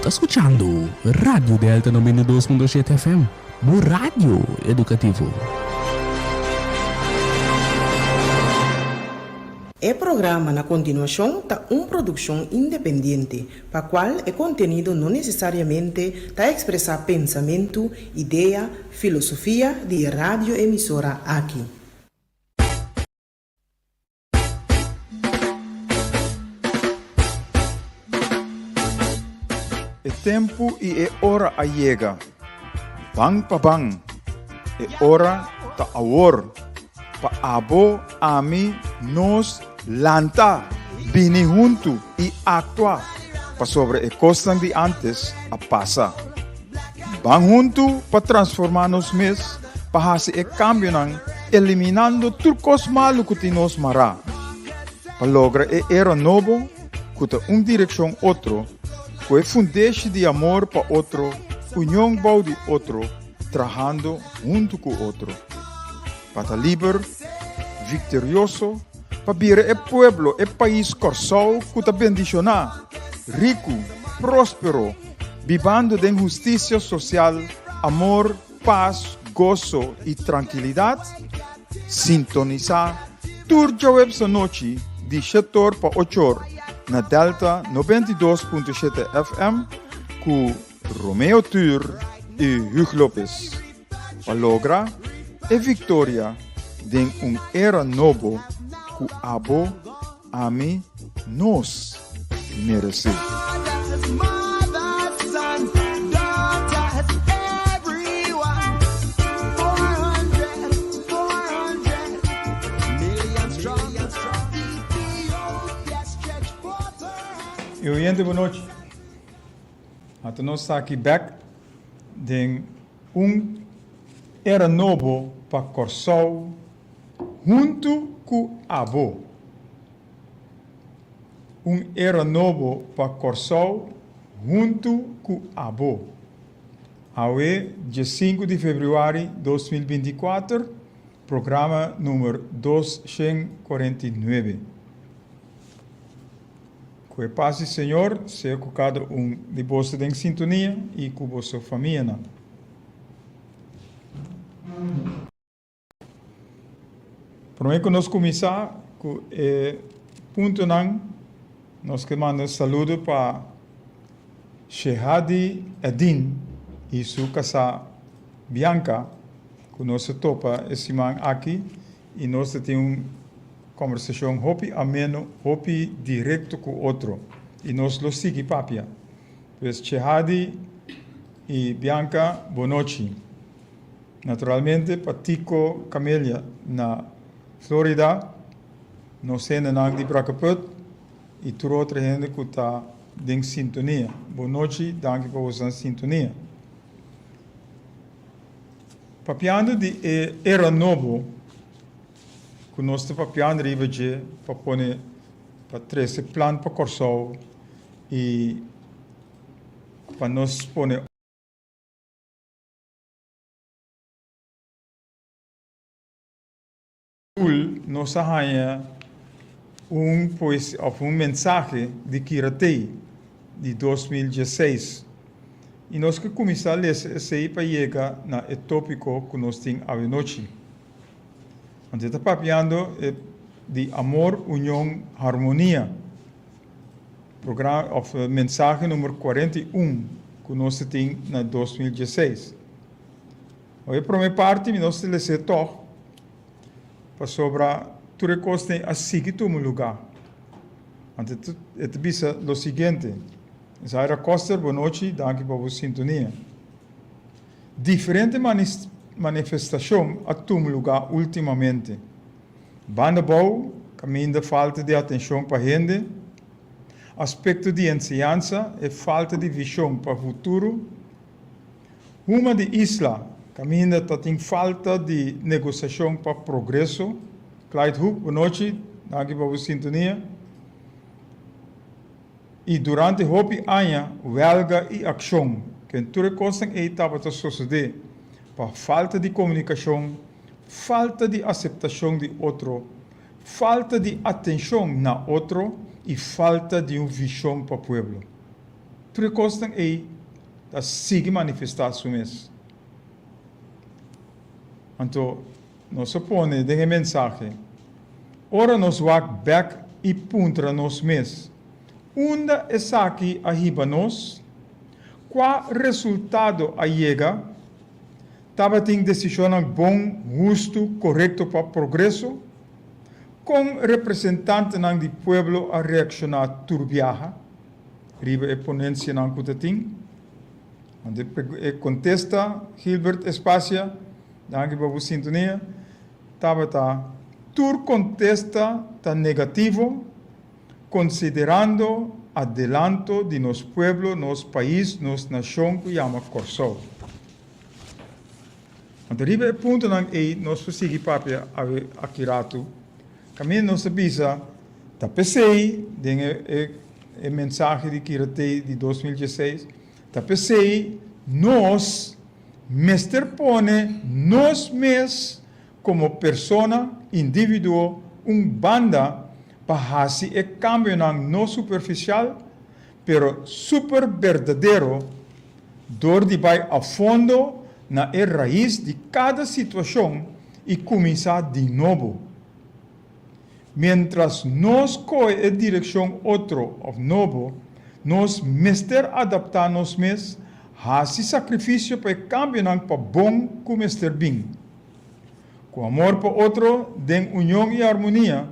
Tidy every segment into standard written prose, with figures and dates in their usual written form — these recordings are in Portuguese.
está escuchando Radio Delta 92.7 FM, bu radio educativo. El programa na continuación está una producción independiente, para cual el contenido no necesariamente está expresar pensamiento, idea, filosofía de radio emisora aquí. El tempo e a hora llega. Bang pa bang. E hora ta awor. Pa abo ami nos lanta. Bini junto e actua. Pa sobre e costan de antes a passa. Bang junto pa transformarnos mes. Pa hasi e cambio nang eliminando turcos malo que nos mara. Pa logra e era novo. Kuta direcção outro. Foi fundeixe de amor para outro, união bau de outro, trabajando junto com outro. Para liber, vitorioso, para vir o pueblo, o país corsal, que está bendicionar, rico, próspero, vivendo de justiça social, amor, paz, gozo e tranquilidade. Sintonizar, turja web essa noite, de 7 para 8 horas. Na Delta 92.7 FM com Romeo Tur e Hugo Lopes. Palogra e Victoria de era novo que abo ami nos merece. Eu gente, boa noite. Até nós está aqui back de era novo para Corsol junto com Abo. Era novo para Corsol junto com Abo. Aue, dia 5 de fevereiro de 2024, programa número 249. Que a paz do Senhor seja com cada de vocês em sintonia e com a sua família. Para que nós começar com o ponto nós queremos saludo para Shehadi Edin e sua casa Bianca, que nós topa esse man aqui e nós temos conversação hopi ameno, hopi direto com outro. E nós lo sigue papia. Pues Chehadi e Bianca, boa noite. Naturalmente, Patico Camélia na Florida, nós temos na de Bracaput e toda outra gente que está em sintonia. Boa noite, danke por vossa sintonia. Papiando de era novo, que nós estamos papiando ribeje para pôr para trazer plano para Corsol e para nós pôr nós arranha mensagem de Kiratei de 2016 e nós que começar a ler esse aí para chegar na tópico que nós temos a noite. Nós estamos papiando de amor, união, harmonia. Programa, mensagem número 41, que nós temos na 2016. Hoje, por minha parte, nós temos que tocar para sobre tudo que nós temos a seguir no lugar. Então, é o seguinte. Zaira Costa, boa noite, danke por sua sintonia. Diferente manifestação a tom lugar ultimamente. Banda bom, caminho da falta de atenção para a gente, aspecto de ensinança e falta de visão para o futuro. Uma de isla, caminho da tem falta de negociação para o progresso. Clyde Hook, boa noite, danke por sua sintonia. E durante hopi anos, huelga e ação, que tudo coisa que estava a suceder, para falta de comunicação, falta de aceitação de outro, falta de atenção na outro e falta de uma visão para o povo. Terugkosting dat sigue manifestação mesmo. Então, nós supone de mensagem. Ora nos wak back e puntra nos mes. Unda es aqui a hiba nos. Qual resultado a chega? Tava tem decisão bom, justo, correto para progresso. Com representante ng di pueblo a reaccionar turbiaja. Riba e ponência ng kutating. Onde contesta Gilbert Espacia. Danke por sua sintonia. Tava tur contesta tá negativo, considerando adelanto de nos pueblo, nos país, nos nação que chama Corsol. Então, arriba é ponto nós conseguimos papel aqui rato. Caminho nos avisa, tá pensei, a mensagem de Kirate de 2016, tá pensei, nós, Mester pone, nós mesmos, como persona, indivíduo, banda, para fazer o cambio não superficial, pero super verdadeiro, dor de vai a fundo na raiz de cada situação e começar de novo. Mientras nós coe a direção outro ou novo, nós mester adaptar nos mesmos, fazer sacrifício para cambio para bom como ester bem. Com amor para outro, den união e harmonia,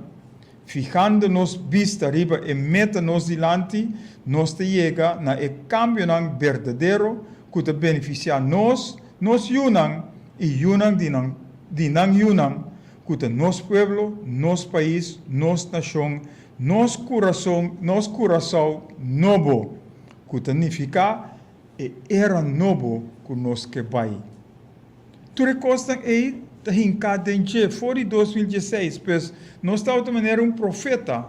fijando-nos vista arriba e meta-nos dilante, nos te chega na e cambio verdadeiro que te beneficia nos yunang e yunang dinang yunang, que te nos pueblo, nos país, nos nação, nos coração novo, que te significa e era novo que nos que vai. Tu recostas aí, da hincada em dia, fora de 2016, pois nós estamos de maneira profeta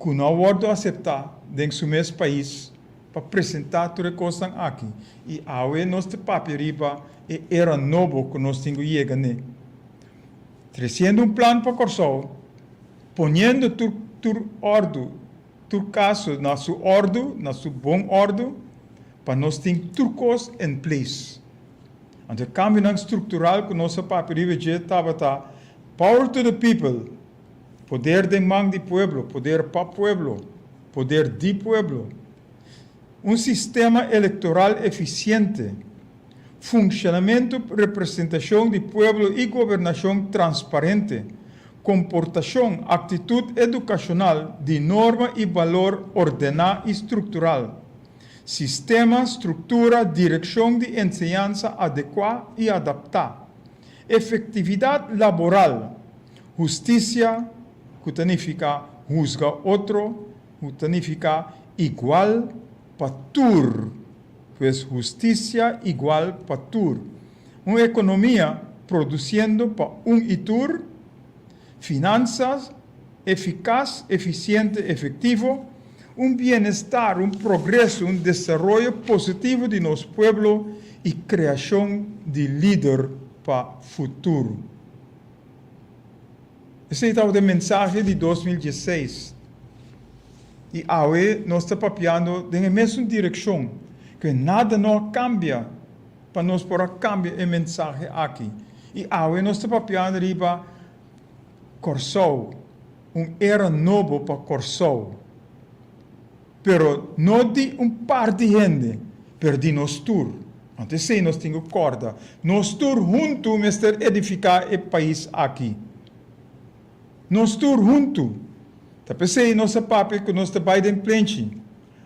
que não pode aceitar dentro do mesmo país para apresentar tu recostas aqui. E aí nós te papiriba e era novo que nós temos que chegar né. Trazendo plano para Corsol, ponendo tu caso na sua ordem, na sua bom ordem, para nós ter turcos em place. Então, o cambio estrutural que nosso papel já estava power to the people, poder de mão de pueblo, poder para pueblo, poder de pueblo. Sistema eleitoral eficiente, funcionamento, representação de pueblo e governação transparente, comportação, atitude educacional de norma e valor ordenado e estrutural. Sistema, estrutura, direção de enseñanza adequada e adaptada. Efetividade laboral. Justiça, que significa juzga outro, que significa igual para tur. Pues justiça igual para tur. Uma economia produzindo para e tur. Finanças eficaz, eficiente, efetivo. Bienestar, progresso, desenvolvimento positivo de nosso pueblo e criação de líder para o futuro. Esse é a mensagem de 2016. E hoje nós estamos papiando na mesma direção, que nada não cambia para nós poder cambiar a mensagem aqui. E hoje nós estamos papiando riba Corsol, era novo para Corsol. Pero não de par de gente, pero de nós tur. Antes sim, nós temos corda. Nós tur junto, mister edificar o país aqui. Nós tur junto. Tá pensei nossa papel que nós trabalha em plenchi.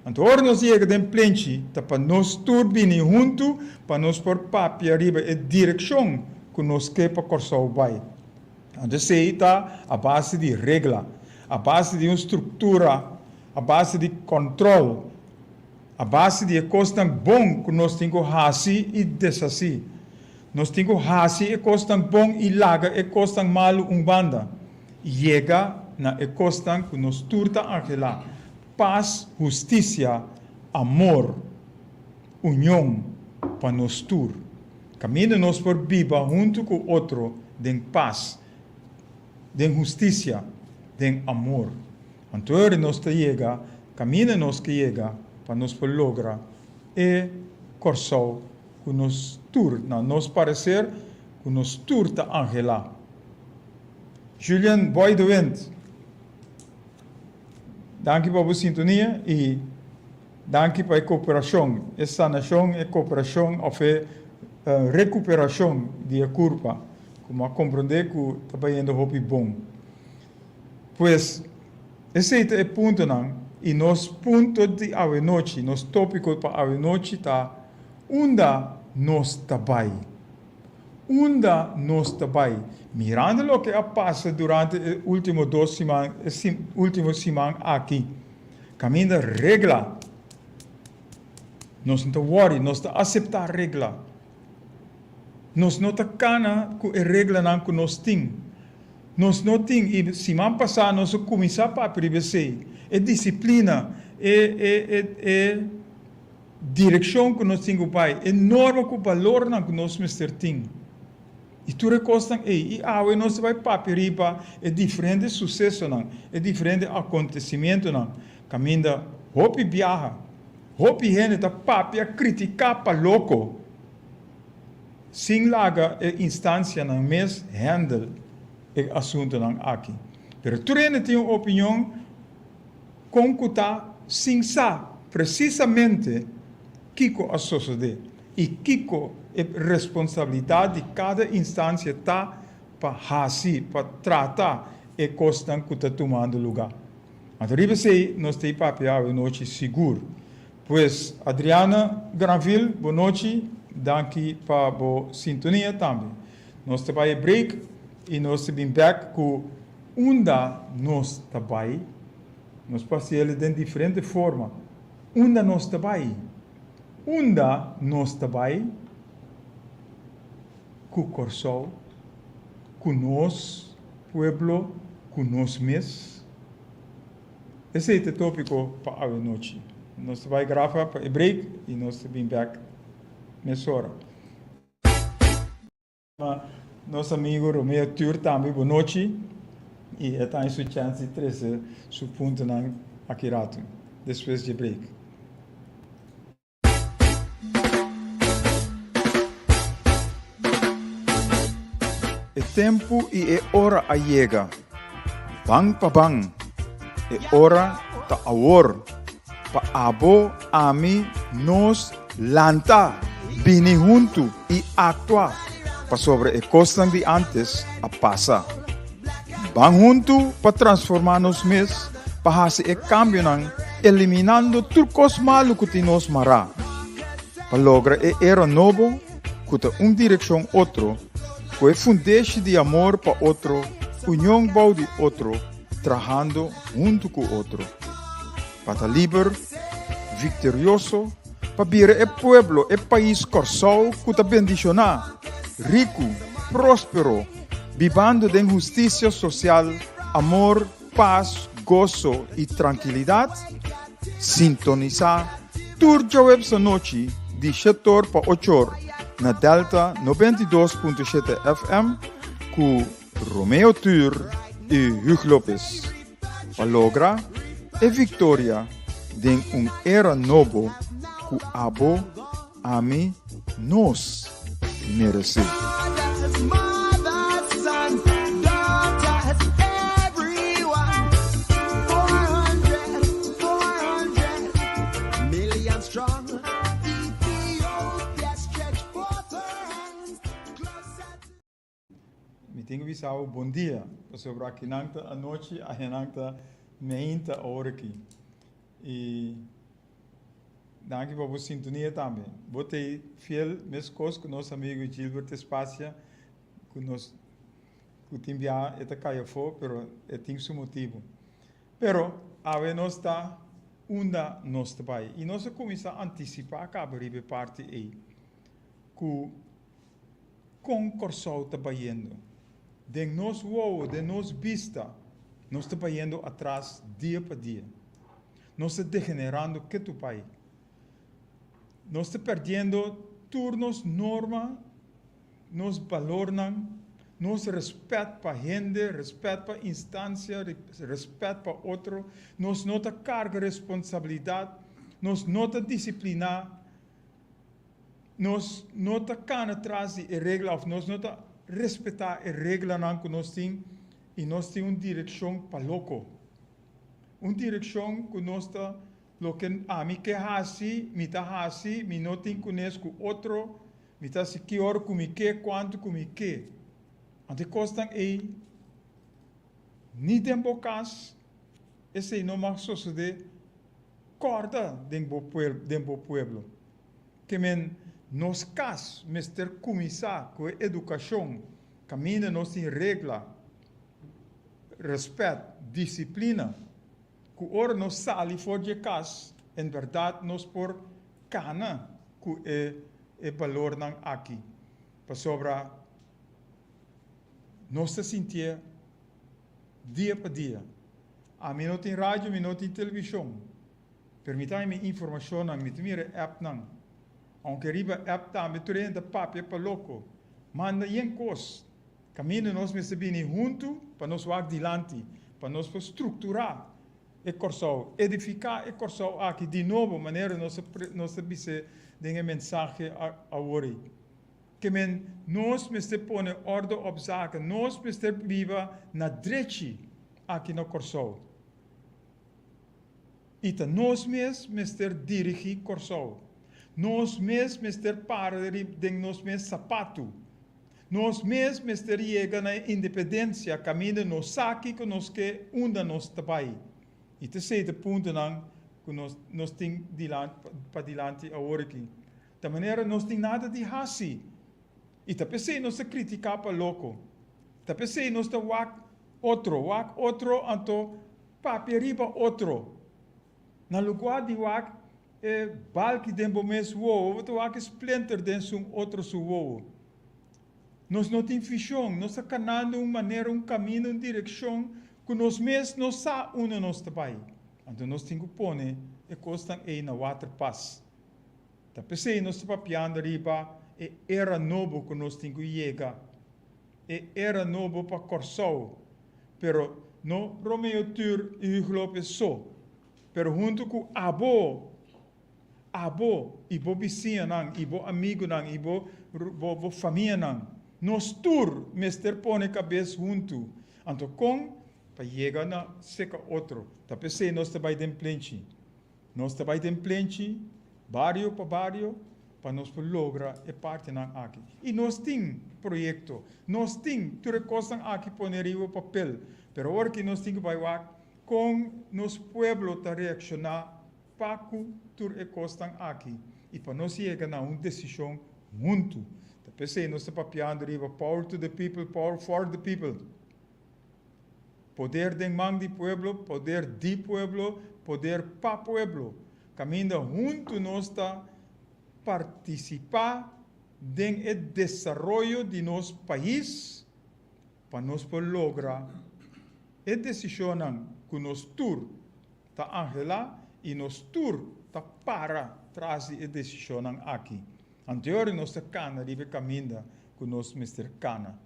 Então, ora nós chega em plenchi, tá para nós tur bem junto, para nós por papel arriba a direção que nós quer para Corsol vai. Antes sei tá a base de regra, a base de uma estrutura, a base de controle, a base de coisas tão bom que nós temos que fazer e desfazer. Nós temos que fazer e coisas tão bom e larga e coisas tão malo banda. E chega na coisas tão que nós turta aquela paz, justiça, amor, união para nós tur. Caminho nós por viva junto com o outro, em paz, em justiça, em amor. Então, nós chega, caminho nós que chega para nos lograr e corsou que nos tur, na nos parecer que nos turta Angela. Julian Boy de Wind, danke para a sintonia e danke para a cooperação. Esta nação é cooperação ou recuperação de culpa, como a compreender que está indo hobby bom. Pois, esse é o ponto não, e nos pontos de a noite, nos tópicos para a noite está onde nós trabalhamos. Onde nós trabalhamos. Mirando o que passa durante as últimas 2 semanas, última semana aqui. Caminho da regra. Nós não worry, nós não aceitar a regra. Nós não cana com a regra não que nós temos. Nós não temos, e semana passada nós começamos a privacy. É disciplina, é direção que nós temos pai, é norma que o valor que nós temos. E tu recostas, e nós vai papiripa, é diferente sucesso, é diferente acontecimento, caminho, hopi viaja, hopi gente tá papia criticar para louco, sem laga é instância não mes handle é assunto não aqui. Pero tu tem uma opinião com que tá sem sa precisamente Kiko a suceder e Kiko é responsabilidade de cada instância tá para para tratar e costa que está tomando lugar. Mas arriba sei nós tem papel a noite seguro. Pois Adriana Granville, boa noite, danke para a sintonia também. Nós vai break e nós vamos back com onde nós trabalhamos. Nós passamos de diferente forma. Onde nós trabalhamos? Onde nós trabalhamos? Com o Corsol, com nós, pueblo, com nós mesmos. Esse é o tópico para a noite. Nós vamos gravar para o break e nós vamos back nessa hora. Nosso amigo Romeo Tur também, boa noite. E está em sua chance de trazer seu ponto aqui rato, depois de break. É tempo e é hora a chega. Bang pa bang. É hora ta awor. Pa abo, ami, nos, lanta. Bini junto e atua. Pa sobre a costas de antes a passa. Bang junto pa transformar-nos mes. Pa hasi e cambio nang eliminando turcos malu que nos mara. Pa logra e era novo, kuta direção outro. Que é fundeixe de amor para outro, união bau de outro, trabalhando junto com outro. Para livre, vitorioso, para vir o pueblo, o país corsol, que está bendicionar, rico, próspero, vivendo de justiça social, amor, paz, gozo e tranquilidade. Sintonizar, turja web essa noite, de 7 para 8 horas. Na Delta 92.7 FM com Romeo Tur e Hugo Lopes. A logra e Victoria de era novo que abo ami nos merece. Tenho visado bom dia, sobre aqui a noite, a renata meinta hora aqui. E danke para a sintonia também. Botei fiel mes coisas com nosso amigo Gilbert Espácia, que nós que enviar esta caia fora, pero tem seu motivo. Pero a ver nós está onde nós trabalhamos e nós começamos a antecipar que a parte aí, que com Corsol trabalhando. De nós uou, de nós vista, nós estamos indo atrás dia para dia. Nós estamos degenerando que tu pai. Nós estamos perdendo turnos, norma, nós valoramos, nós respeito para a gente, respeito para a instância, respeito para outro, nós não carga responsabilidade, Nos nota disciplina, nos nota can atrás de regla, of nos nota respeitar a regla nan que nós tem, e nós tem uma direção para louco. Uma direção que nós está, lo que a mim que hasi, mi tá hasi, mi não tem conhece com outro, mi tá se que hora com mi que, quanto com mi que. Ante costan ei, ni tempo cas, esse não mais suceder, corda dentro do pueblo. Que men nos cas, mister começar com educação, caminho nos tem regla, respeito, disciplina, que ora nos sali fora de casa, em verdade nos por cana que é valor nan aqui, para sobra nós se sentir dia para dia. A mim não tem rádio, a mim não tem televisão. Permitam-me informação, me mira app nan. Aunque riba app tá, me treina da papel para louco. Manda em cos. Caminho nós me sabine junto para nós wag dilante, para nós estruturar e corsau, edificar e corsau aqui de novo maneira nós se dengue mensagem a ori. Que men nós me pone ordem op zaken, nós me viva na drechi aqui no corsau. Ita nós me dirigir corsau. Nós me para de nós sapato. Nós me chega na independência, caminho nos saque que nós que unda nos tabai. E terceiro ponto não que nós tem para dilante a hora aqui. Da maneira nós tem nada de hasi. E tá pensei nós criticar para louco. Tá pensei nós tá wak outro anto paperiba outro. Na lugar de wak balki dentro mes wo, to wak splinter dentro outro su wo. Nós não tem visão, nós está canando uma maneira, um caminho, uma direção que nós mesmos não sabemos onde nós estamos. Então nós temos que pôr e costam aí na water pass. Tá pensei nós estamos piando riba e era novo que nós temos que chegar. E era novo para Corsau. Pero no Romeo Tur e Globo só. Pero junto com abo, e bo vizinha nang, e bo amigo nang, e bo família nang. Nós tur, mester pone cabeça junto. Então, para chegar na seca outro. Tá pensei, nós está bem plenty. Nós está bem plenty, barrio para barrio, para nós lograr e parte na aqui. E nós tem projeto, nós tem tudo coisa aqui poner o papel. Pero agora que nós tem que vai com nosso pueblo tá reaccionar para tudo coisa aqui. E para nós chegar na uma decisão junto. Pensei, nós estamos papiando riba, power to the people, power for the people. Poder de man de pueblo, poder de pueblo, poder pa pueblo. Caminho junto nós está participar em el desarrollo de nosso país para nós lograr a decisão que nós tur está angela e nós tur está para trazer a decisão aqui. Anterior nós cana ribe caminha que nós mister cana.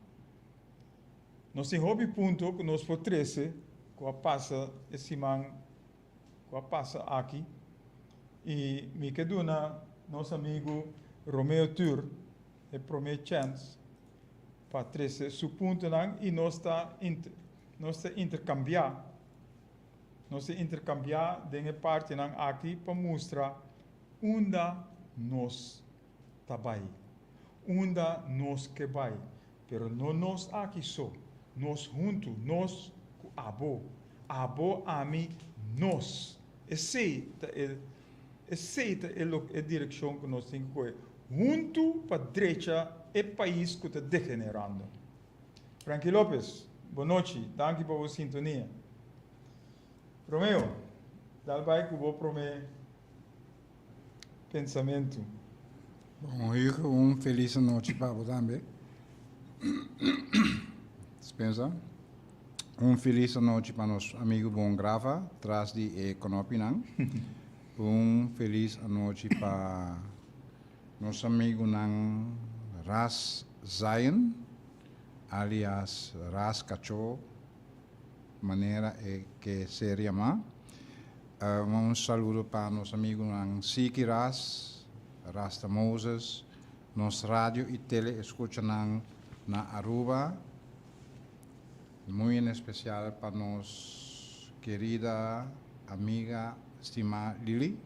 Nós tem hobby ponto que nós por 13 que a passa esse man que a passa aqui e me queduna nosso amigo Romeo Tur e promete chance para 13 su ponto não e nós intercambiar de parte não aqui para mostrar onde nós tabai, onde nós que vai, pero não nós aqui só, nós juntos, nós abo a mim, nós, aceita a direção que nós temos que ir, junto para a direita, é país que está degenerando. Frankie Lopes, boa noite, danke por sua sintonia. Romeo, dá vai que eu vou prometer pensamento. Bom, Hugo, feliz noite para você também. Dispensa. Feliz noite para nosso amigo Bom Grava, atrás de Econopinang. Feliz noite para nosso amigo Nang Ras Zion, alias Ras Cacho, maneira que se chama. Un saludo para nos amigos ng Siki Ras, Rasta Moses, nos radio y tele escuchan na Aruba. Muy en especial para nos querida amiga, estimada Lili.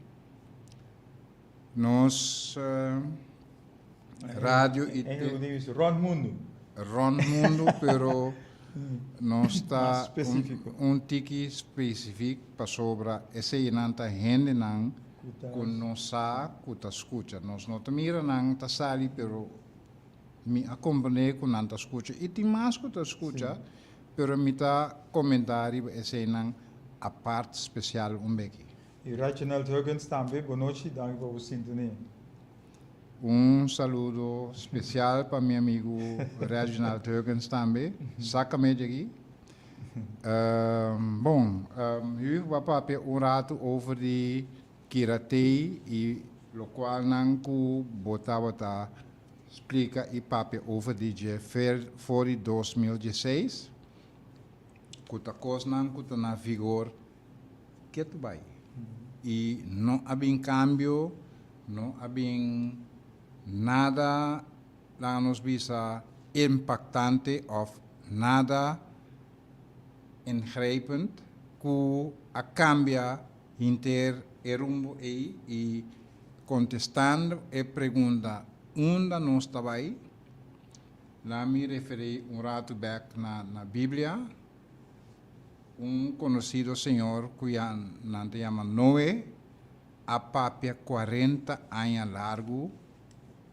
Nos radio y tele. Ron Mundo. Ron Mundo, pero não está específico. um tiki específico para sobre esse inanta gente não que não sabe que está escuta. Nós não mira não está sali, pero me acompanhei com não está escuta. E tem mais que está escuta, pero me está comentário esse não a parte especial beque. E Reginald Huggins também, boa noite, danke por sua sintonia. Saludo especial para meu amigo Reginald Huggins também. Saca-me daqui. Eu vou falar rato over de Kirate e o qual não bota explica e papo over de for 2016. Que a coisa não está na vigor que tu vai. E não há cambio, não há nada lá nos visa impactante of nada ingrijpend que a cambia inter rumbo e contestando a pergunta onde nós estava aí. Lá me referi rato back na Bíblia, conhecido senhor que se chama Noé, a papia 40 anos largo,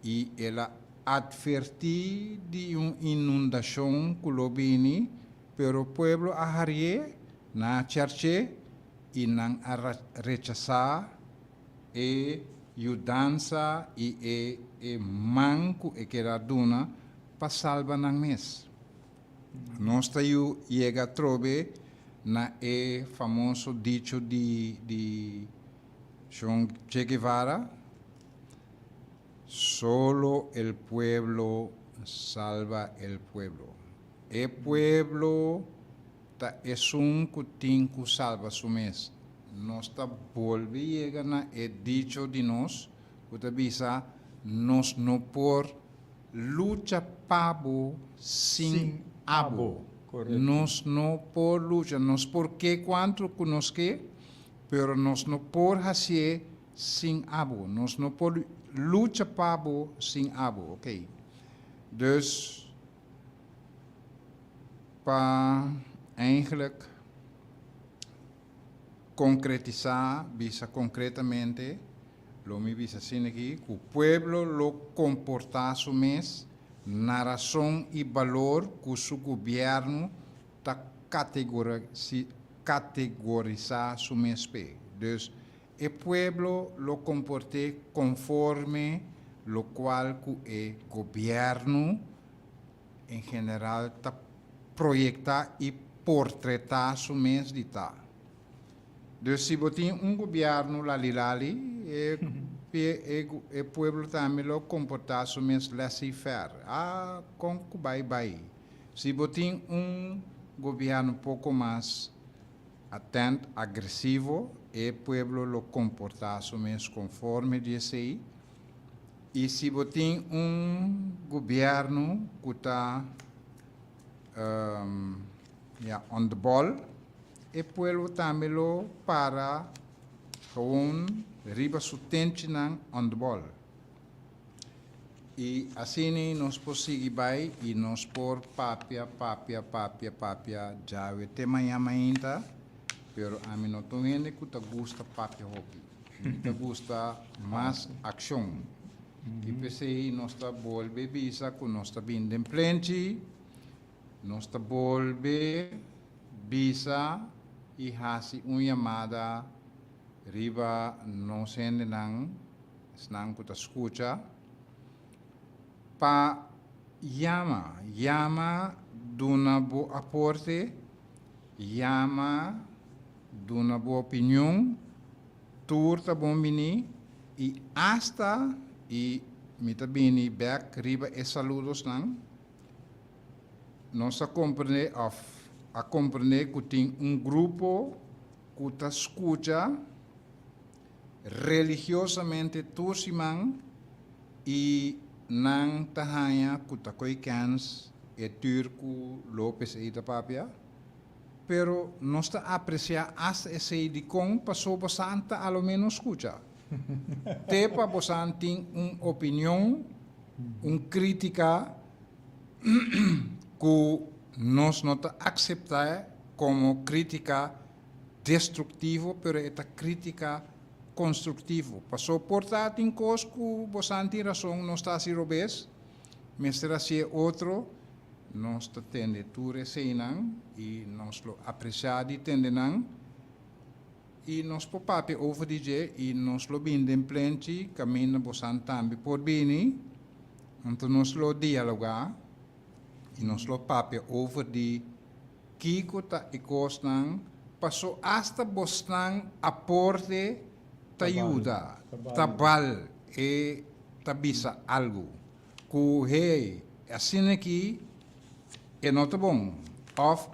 e ela advertiu de uma inundação que lo vini, pero o pueblo aharie na churche e não rechazar e ajudança e manco e que era duna para salvar nang mes. Nós tayo chega a trobe na famoso dicho de Che Guevara, solo el pueblo salva el pueblo. El pueblo es un que salva su mes. Nos volve llegar na dicho de nos, que avisa nos no por lucha pabo sin abo. Correcto. Nos no por lucha, nos por que quanto conosque, pero nos no por hacer sin abo. Nos no por lucha pabo sin abo, ok? Dus, para eigenlijk concretizar, visa concretamente, lo me visa sin aquí, que el pueblo lo comporta su mes, na razón y valor que su gobierno ta categoriza su mes. Dus, el pueblo lo comporte conforme lo cual el gobierno en general ta proyecta y portreta su mes de ta. Dus si botin un gobierno lali, el pueblo también lo comporta su mes laissez-faire. Con bye. Si botin un gobierno poco más atento, agresivo, el pueblo lo comporta su mes conforme dice. Y si botin un gobierno que está on the ball, el pueblo también lo para con riba su tension on the ball. Y así nos posigue y nos por papia, ya ve tema llamainta, pero a mí no tengo que te gusta papia hockey, te gusta más acción. Y pensé, nos está volve visa, que nos está viendo en plenty, nos está volve visa y hace una llamada riba no se nang snang que te escucha pa llama d'una bo aporte, llama d'una bo opinión, turta bombini y hasta y mita bini back riba e saludos nang nos a comprender que tem grupo que te escucha religiosamente tursimang e nang tahaya kutakoi cans e turco Lopes e Papia, pero no está apreciar hasta ese de con pasó bastante a lo menos escucha. Tepa bastante una opinión, una crítica que nos no acepta como crítica destructivo, pero esta crítica constructivo. Passou portar em cosco, bastante razão, não está assim robês, mas será se outro, nós está tendo tudo seinang, e nós lo apreciar de tendenang, e nós po papi over DJ, e nós lo bindem plente, caminha bastante também por bini, então nós lo dialogar, e nós lo papi over de kiko ta ikosnang, passou hasta bostang aporte ta ayuda, tabal e tabisa algo. Ku hey, assim aqui é nota bom. Of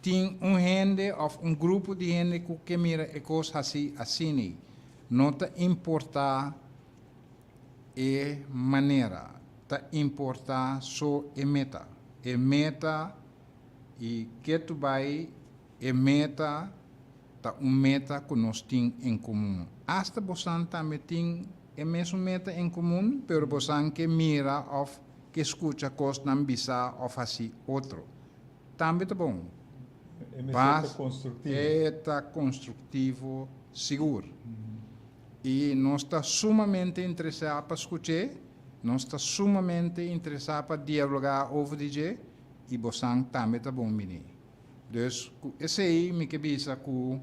tem gente, of grupo de gente que mira e coisa assim, nota importar e maneira, ta importar só e meta. E meta e que tu vai e meta tá meta que nós temos em comum. Hasta você também tem a mesma meta em comum, pero você que mira ou que escuta coisas não bisa ou assim outro. Também tá bom. É construtivo, seguro. E nós está sumamente interessado para escutar, nós está sumamente interessado para dialogar over DJ e você também tá bom, menino. Dus esse aí me kebisa que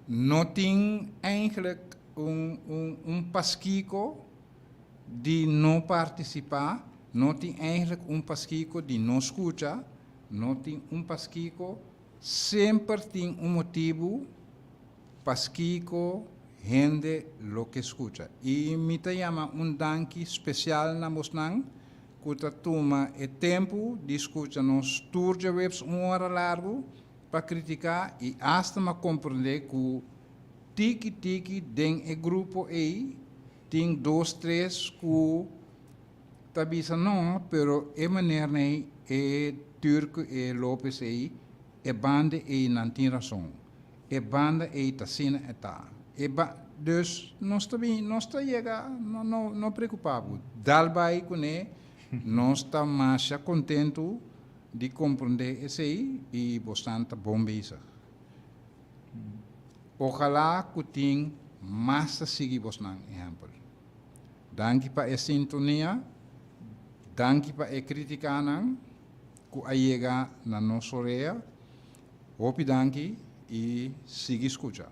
não tem eigenlijk pasquico de não participar, não tem eigenlijk pasquico de não escutar, não tem pasquico, sempre tem motivo, pasquico, gente lo que escuta. E me chama danke especial na mosnang, que toma o tempo de escutar nos tour de webs hora largo para criticar e hasta me compreender que tiki den e grupo aí tem 2, 3 que tabisa não, pero é maneira aí é turco e Lopes aí é banda aí não tem razão, é banda aí tá sina eta, dus nós também nós tá chega não preocupado, dalbai com nós estamos mais contentes de compreender isso aí e bastante bom bezig. Ojalá que tenha mais a seguir bastante exemplo. Danke para a sintonia, danke para a crítica que chega na nossa área. Hope danke e siga escutar.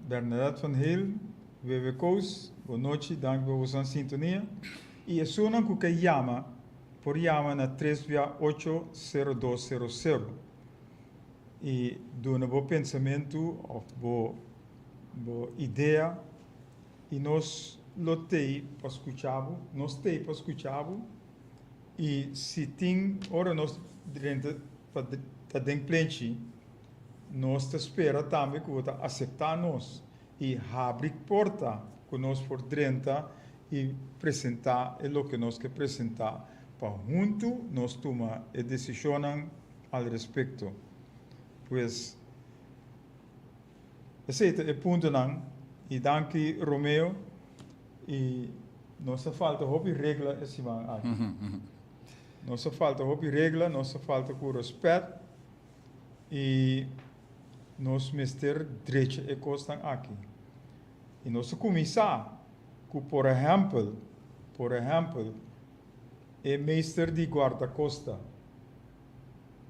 Bernadette van Heel, WW Koos, boa noite, danke por sua sintonia. E é só não que llama, por llama na 368-0200. E do um bom pensamento, ou boa ideia, e nós lotei para escutar, nós tei para escutar, e se tem, ora nós dentro para dentro nós te espera também que você aceitar nós e abrir porta que nós por dentro e apresentar o que nós quer apresentar para junto nós tomar a decisão ao respeito. Pois esse é o ponto não e danke Romeo e nossa falta hobby regra esse aqui. Nossa falta hobby regra, nossa falta com respeito e nós mester direito e costan aqui. E nós começar que, por exemplo, o meester de guarda-costa.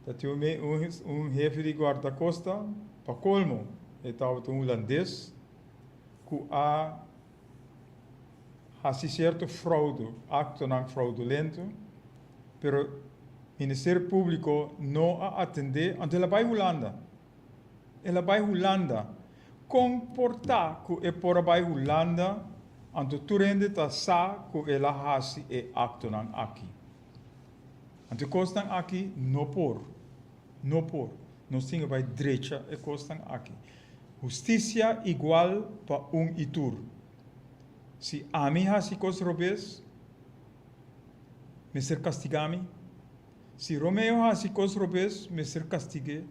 Dat je jefe de guarda-costa, para colmo, estava um holandês, que há certo fraude, acto não fraudulento, pero o Ministério Público não a atender, ante ela vai Holanda. Ela vai Holanda. Comportar que é por vai Holanda, ante turende ta sa que ela hasi e acto não aqui. Ante costan aqui, não por. Nós temos vai direita e costan aqui. Justicia igual para itur. Si ami hasikos robes, me ser castigami. Si Romeo hasikos robes, me ser castigue.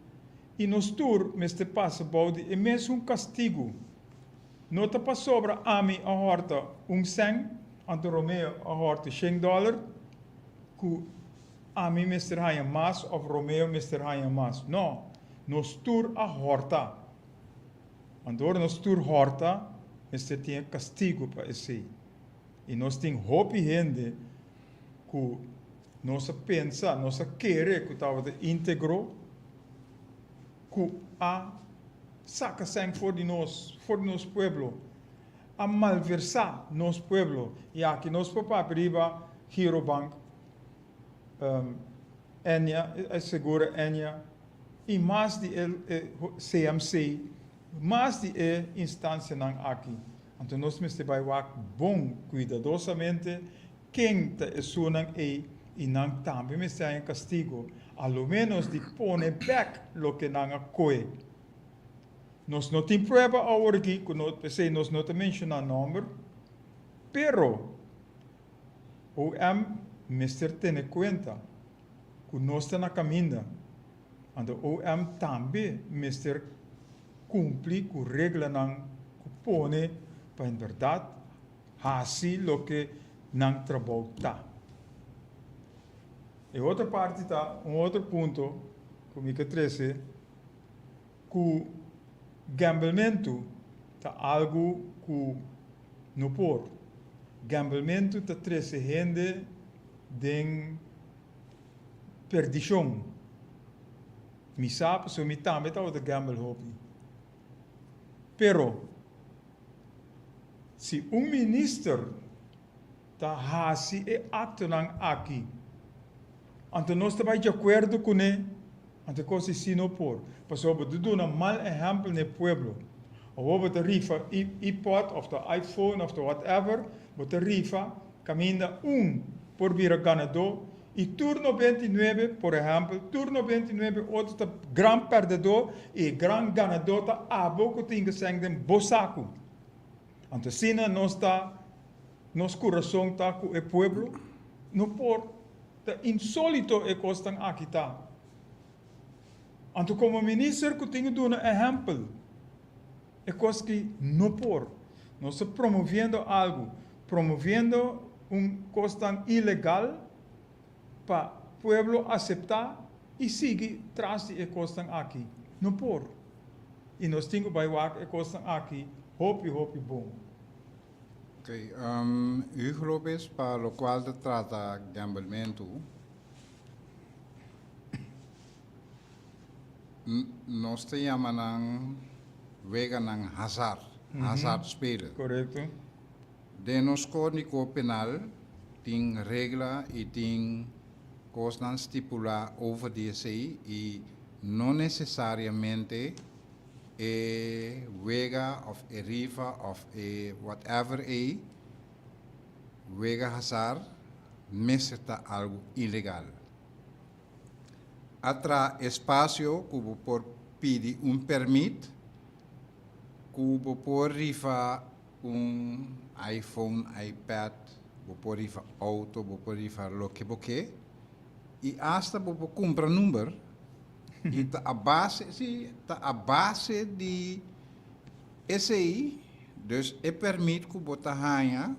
E nos tur, me se passa bode, e mesmo castigo. Nota pa sobra ami a horta seng, ante Romeo a horta $100, ku ami Mr. Haya mas, of Romeo Mr. Haya mas. No, nos tur a horta. Andor nos tur horta, Mr. tinha castigo para esse. E nós tem hopi gente que nós pensa, nós querer que estava íntegro, que a saca sangue for de nós pueblo, a malversar nos pueblo. E aqui nós papá priva Girobank, Enya, segura Enya, e mais de CMC, mais de instância não aqui. Então nós temos que vai bom, cuidadosamente, quem está sunang e não também me está em castigo, ao menos de pôr back lo que não acoe. Nós não temos prova agora aqui, que nós não mencionamos número, pero o Mr. tem conta que nós estamos na caminho. Então o também Mr. cumpre com a regra que põe para em verdade fazer lo que não trabalha. E outra parte está, outro ponto, como eu trouxe, que o gamblemento está algo que não pode. Gamblemento está trouxe gente de perdição. Me sabe, so me também está o gamble hobby. Pero, se ministro está fazendo e ato aqui, então nós estamos de acordo com ele, então coisa se não por. Porque você dá um mau exemplo no pueblo. Ou você rifa iPod, ou the iPhone, ou the whatever, você rifa, caminha por vir ganador, e turno 29, por exemplo, turno 29, outro gran perdedor, e gran ganador está a pouco tem que ser de bosaco. Então, se não está, nosso coração está com o pueblo, não por. Insólito é coisa aqui está. Então, como ministro, que tenho um exemplo. É coisa que não por. Nós estamos promovendo algo, promovendo coisa ilegal para o pueblo aceitar e seguir atrás de coisa aqui. Não por. E nós temos que fazer coisa aqui, hope bom. Ok, Hugo Lopes, para o qual se trata gamblemento, nós chamamos wega ng hazard, hazard spelen. Correto. De nos código penal tem regra e tem coisas estipuladas over deze e não necessariamente wega of rifa of whatever wega hazard meseta algo ilegal. Atra espaço que por pedir permit que por rifa iPhone, iPad, por rifa auto, por rifa lo que boque e hasta por comprar número e tá a base de SI, dus permite que você ganha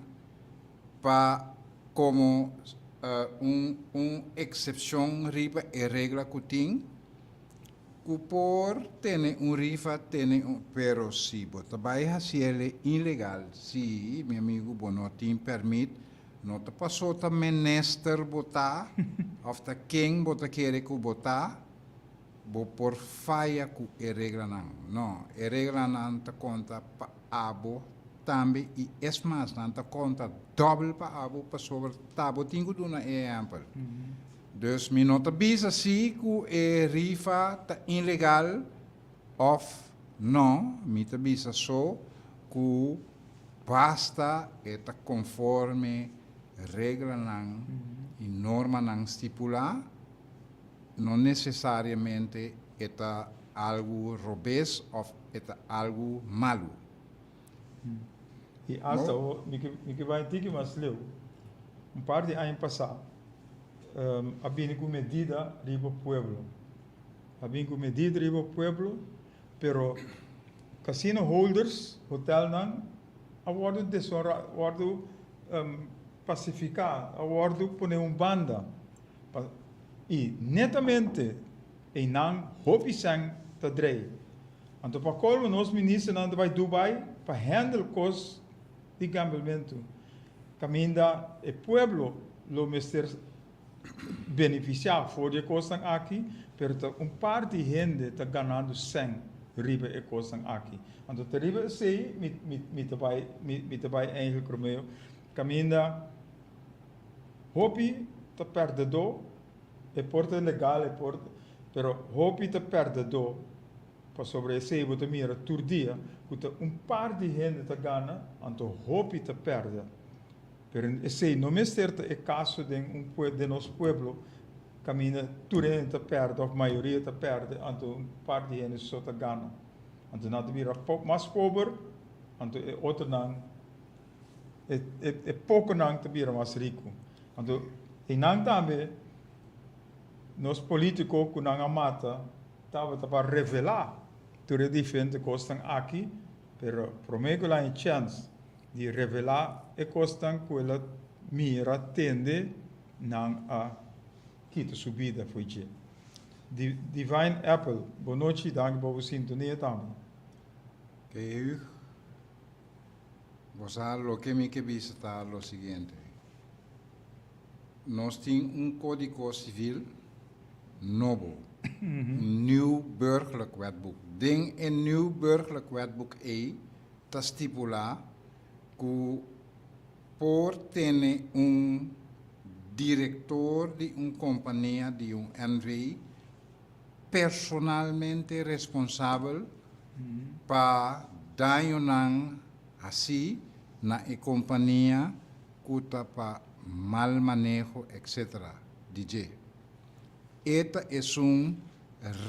para como exceção riba e regra que tem que por ter rifa pero se você vai fazer ilegal se meu amigo não tem permite não te passou também menester botar of the king você quer que botar por falha com a regra não a regra não te conta para abo também e é mais não te conta double para abo para sobre tabo tenho de um exemplo dus me não te bisa se que a rifa tá ilegal of não me te bisa só que basta eta conforme regra e norma não estipular não necessariamente está algo robês ou é algo malo. E hasta me que vai ter que mais leu. Par de anos passado, a bem com medida riba pueblo. A bem com medida riba pueblo, pero casino holders, hotel não, a bordo desora, a bordo pacificar, a bordo poner banda. E netamente, em não, hobby sang te drei. Então, para colmo, nós ministros não vai Dubai para handle cos de gambamento. Caminda e pueblo lo mister beneficiar for de costas aqui, pero par de gente está ganhando 100 riba e costas aqui. Então, te riba sei, me te vai eigenlijk Romeo, caminda hobby te perdedor, e porta legal e porta, pero hobby te perdedor. Para sobre esse você mira todo dia, que par de gente te ganha, então hobby te perde. Pero esse não é certo é caso de nosso pueblo, caminha tudo te perde, ou a maioria te perde, então par de gente só te ganha. Então não te vira mais pobre, então é outro não, é pouco não te vira mais rico. Então, e não também, nós políticos que não mata, estava para revelar tudo diferente costas aqui, pero prometo lá em chance de revelar e costas que ela mira tende não a quita subida foi je. Divine Apple, boa noite, danke por sua sintonia também. Que você lo que me que visitar lo seguinte. Nós temos código civil novo, nieuw burgerlijk wetboek. Ding in nieuw burgerlijk wetboek te stipular que por ter diretor de companhia de NVI personalmente responsável para dar assim na companhia que para mal manejo, etc. DJ. Esta é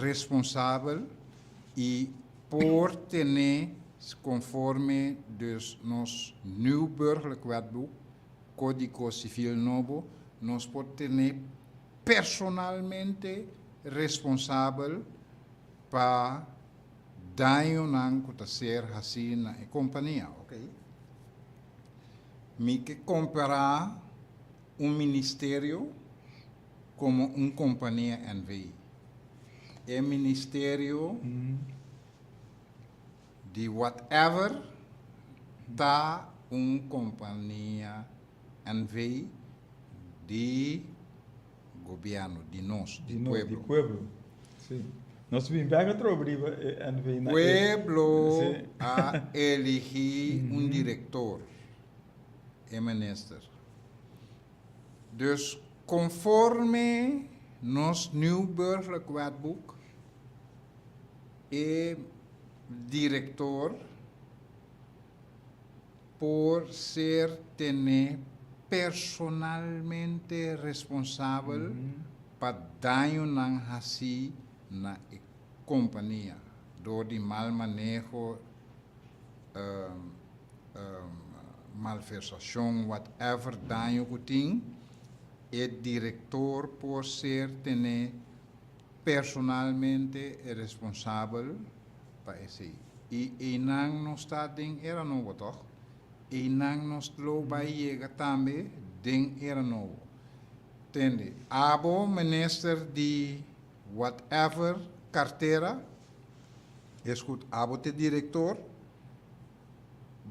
responsável e por ter, conforme dus nos nieuw burgerlijk wetboek, Código Civil Novo, nós podemos ter personalmente responsável para daño que ser assim na companhia, ok? Me que comparar ministério como uma companhia NVI. É ministério de whatever da companhia NVI de governo, de nós, de pueblo. De pueblo. Sim. Nós vimos bem a trobriva NVI. Pueblo a elegir diretor e minister. Dus conforme nos nieuw burgerlijk wetboek, e diretor por ser tener personalmente responsável para daño nang hasi na companhia, door die mal manejo, malversação, whatever daño que tem, o diretor por ser tener personalmente responsável para esse. E não nos está dentro era novo, toch? E não nos lo vai chegar também dentro era novo. Entende? Abo minister de whatever carteira, escuta, abo te diretor,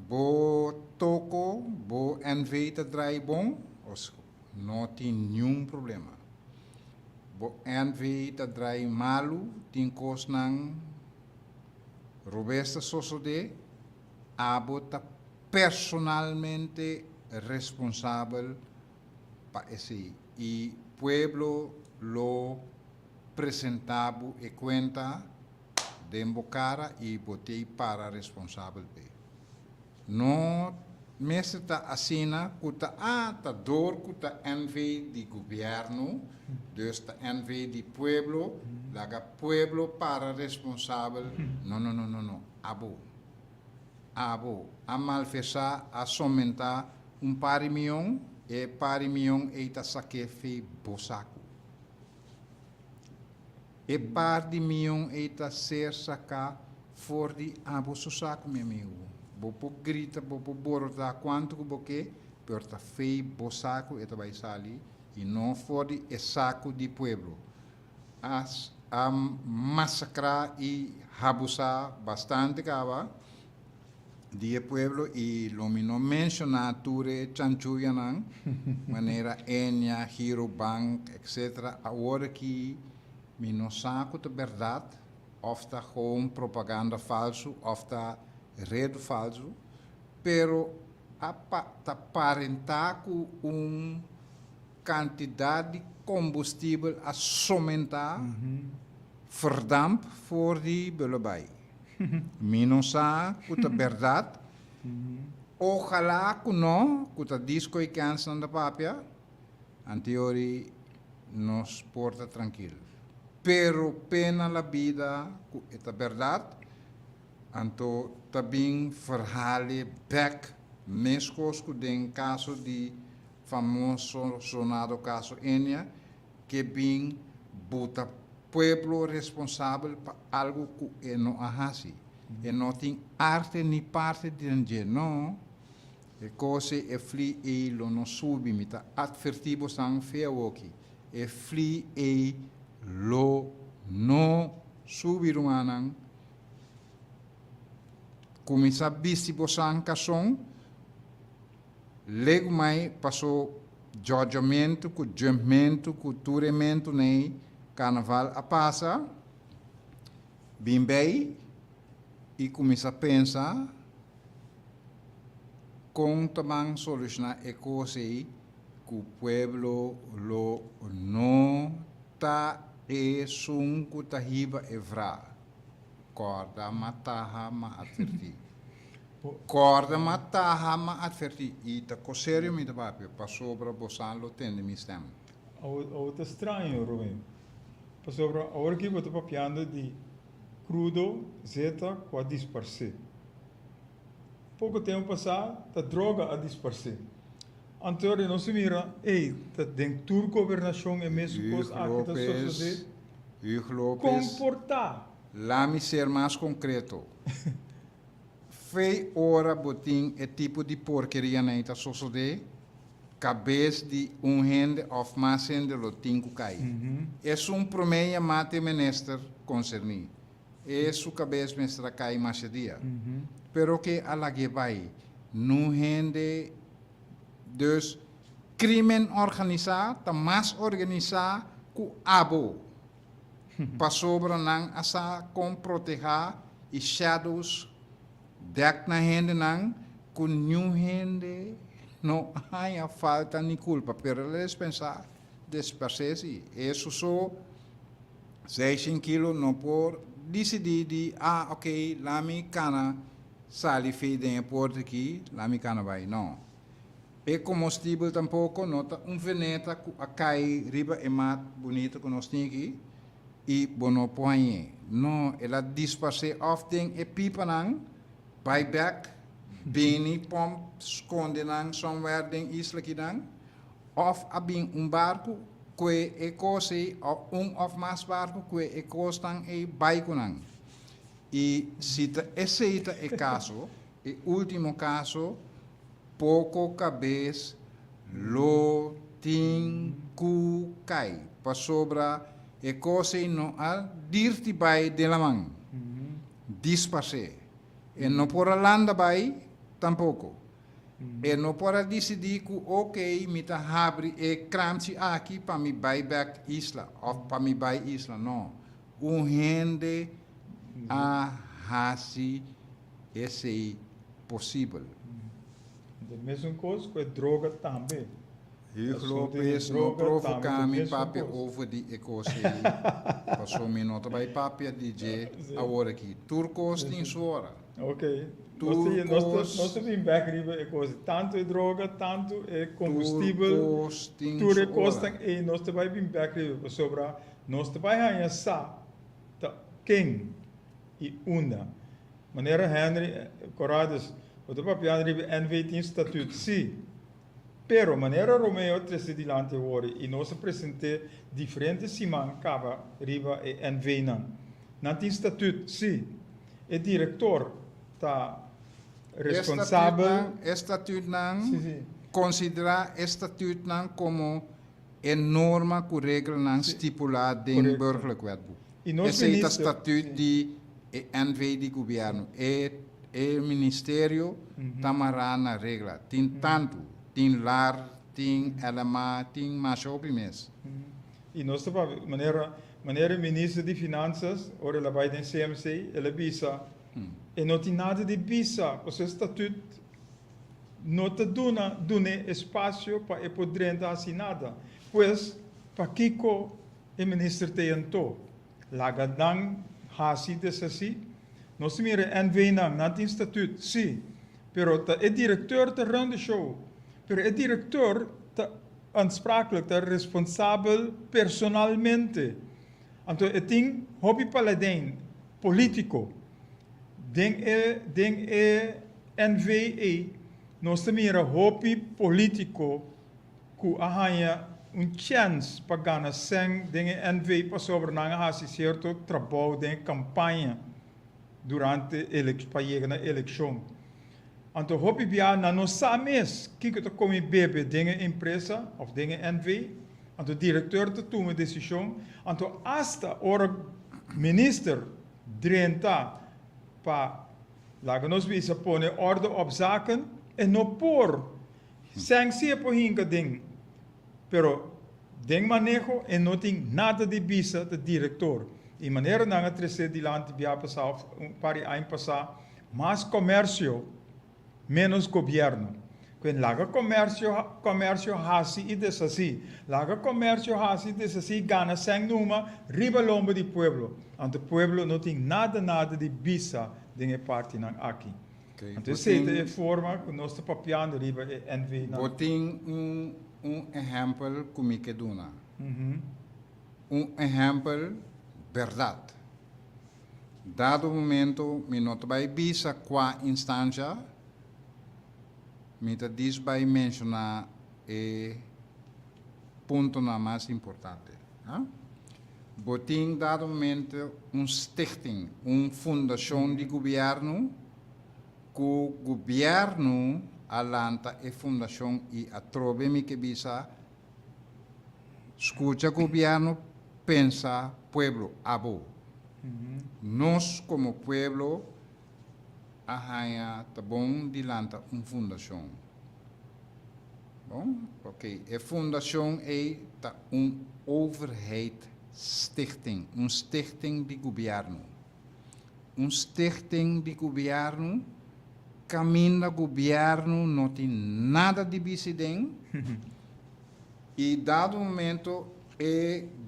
bo toco, bo NV te draai bom, não tem nenhum problema. Bo NV te draai malu, tem cos nang Roberta Sosode, abo te personalmente responsável para esse. E pueblo lo presentado e conta de embocara e botei para responsável. Não Mestre tá assina, kuta tá dor, kuta NV di governo, dus tá NV di pueblo, laga pueblo para responsável. Não. Abo, a malfesa, a somenta, pari milhão, e pari milhão eita saque fe bosaco. E par de milhão eita ser saca for de abo saco, meu amigo. Bopo grita, bopo borda, quanto que boque, porta fei bosaco eta vai sali, e não for de saco de pueblo. As a massacrar e rabusar bastante cava de pueblo e lo mi não mencionar ture chanchuyanang, maneira Enya, Hero Bank, etc. Agora que mi não saco de verdade, ofta gewoon propaganda falso, ofta rede falso, pero aparentar com quantidade de combustível a somentar, verdamp voor die bullebei. Mi não sabe que é verdade. Ojalá que não, que a disco e cansa na papia, anteriori nos porta tranquilo. Pero pena la vida, que é verdade. Anto também verhalen back mescos que den caso de famoso sonado caso Enya que bem bota pueblo responsável por algo que não ahasi e não tem arte nem parte de ninguém não e coisa é fli e lo não subi mita advertivo sang feo aqui e fli e lo não subirumanang começar a bici bosan cação, lego mai passou judgmento, com jumpmento, com turamento nei carnaval a passa, bem bem e começar a pensar como também solucionar a coisa que o pueblo lo não tá e sunco tá riba evra. Corda mataha ma adverti. Corda mataha ma adverti. E tá com sério me dá para sobre bosan lo tende mi stem. Outra estranho, Rubem. Para sobre a hora que você papiando de crudo, zeta com a dispersar. Pouco tempo passar, tá droga a dispersar. Anterior não se mira, tá dentro da governação é mesmo coisa que tá sociedade comportar. Lá me ser mais concreto. Fei hora botim é tipo de porqueria na ita sociedade, cabeça de gente of mais gente lo tinco cai. É promeia mate minister concerni. É cabeça mestra cai mais dia. Pero que alage vai, não gente dus crime organizado, tá mais organizado que abo. Para sobre nang asa com proteger e shadows dek na gente nang com new gente não há falta nem culpa, pero eles pensar despercesi isso só 6 quilos não por decidir de ok lá me cana sali feiden por aqui lá me cana vai não e combustível tampouco nota veneta a cai riba e mat bonito que nós tem aqui e bono poinhe. No, ela disperse often e pipa nang, buyback, beni pomp, sconde nang, somewhere den isla kidang, of abing barco, que e cose, of mas barco, que e costan e baico nang. E cita esse é caso, e último caso, pouco cabeça, lo tinku cai, para sobra e cose não a dirti vai de la mão dispasse e não por landa vai tampouco e não por decidir que ok me tá abre e cramci aqui para me buy back isla ou para me buy isla não gente a hasi esse possível a mesma coisa com a droga também. Eu Lopes não provocar me papi over de ecosse. Passou me nota vai papi DJ agora aqui. Turcos tem sua hora. Ok. Tu Nós temos backriba tanto droga, tanto combustível, tudo custa e nós também bem backriba sobre nós também há sa quem e una maneira Henry Corrades o do papel riba NV tem estatuto sim pero maneira Romeo trece dilante ora e nós apresentamos diferentes siman cava riba e NV não tem estatuto sim e diretor tá responsável Estatuto sim. considera estatuto como a norma que regra stipulada em burgerlijk wetboek. E nós Esse é o ministro, estatuto de NV de governo. O ministério tamará na regra. Tem tanto, tem lar, tem LMA, tem mais oprimês. E nós também maneira ministro de finanças ora lá vai tem CMC ela bisa e não tem nada de bisa o seu estatuto não te dona espaço para poder assim nada pois para Kiko o ministro te entrou lagadang hasi desasi nós mira NV não tem estatuto sim pero o diretor te run de show pero o diretor te aansprakelijk te responsável personalmente então eu tenho hobby paladin político den NVE nós temos um hobby político que arranha chance para ganhar sangue den NVE para sobrenaga certo trabalho den campanha durante para chegar na eleição então hobby bia na nossa mês que eu come bebe den empresa ou den NVE então o diretor te toma decisão então hasta ora minister drenta para lá nós visa pôr ordem op zaken en não por sanctie por hinga ding pero ding manejo en não tem nada de visa do diretor e maneira na trece dilante via passar para ano passar mais comércio menos governo quando laga comércio hasi e desasi laga comércio hasi desasi gana sang numa riba lomba di pueblo ante pueblo não tem nada de visa de parte nan aqui então essa é a forma que nós estamos papiando riba NV Eu tenho exemplo como que dona exemplo verdade dado o momento me não vai visa qua instância me diz vai mencionar ponto na mais importante. Botim dado momento stichting, fundação de governo, que o governo alanta a fundação e a trobe me que bisa, escuta o governo, pensa pueblo abo. Nós como pueblo arranha tá bom de lanta fundação. Bom, ok. A fundação é overheid stichting, stichting de governo. Stichting de governo, caminho governo não tem nada de bicidem. E dado momento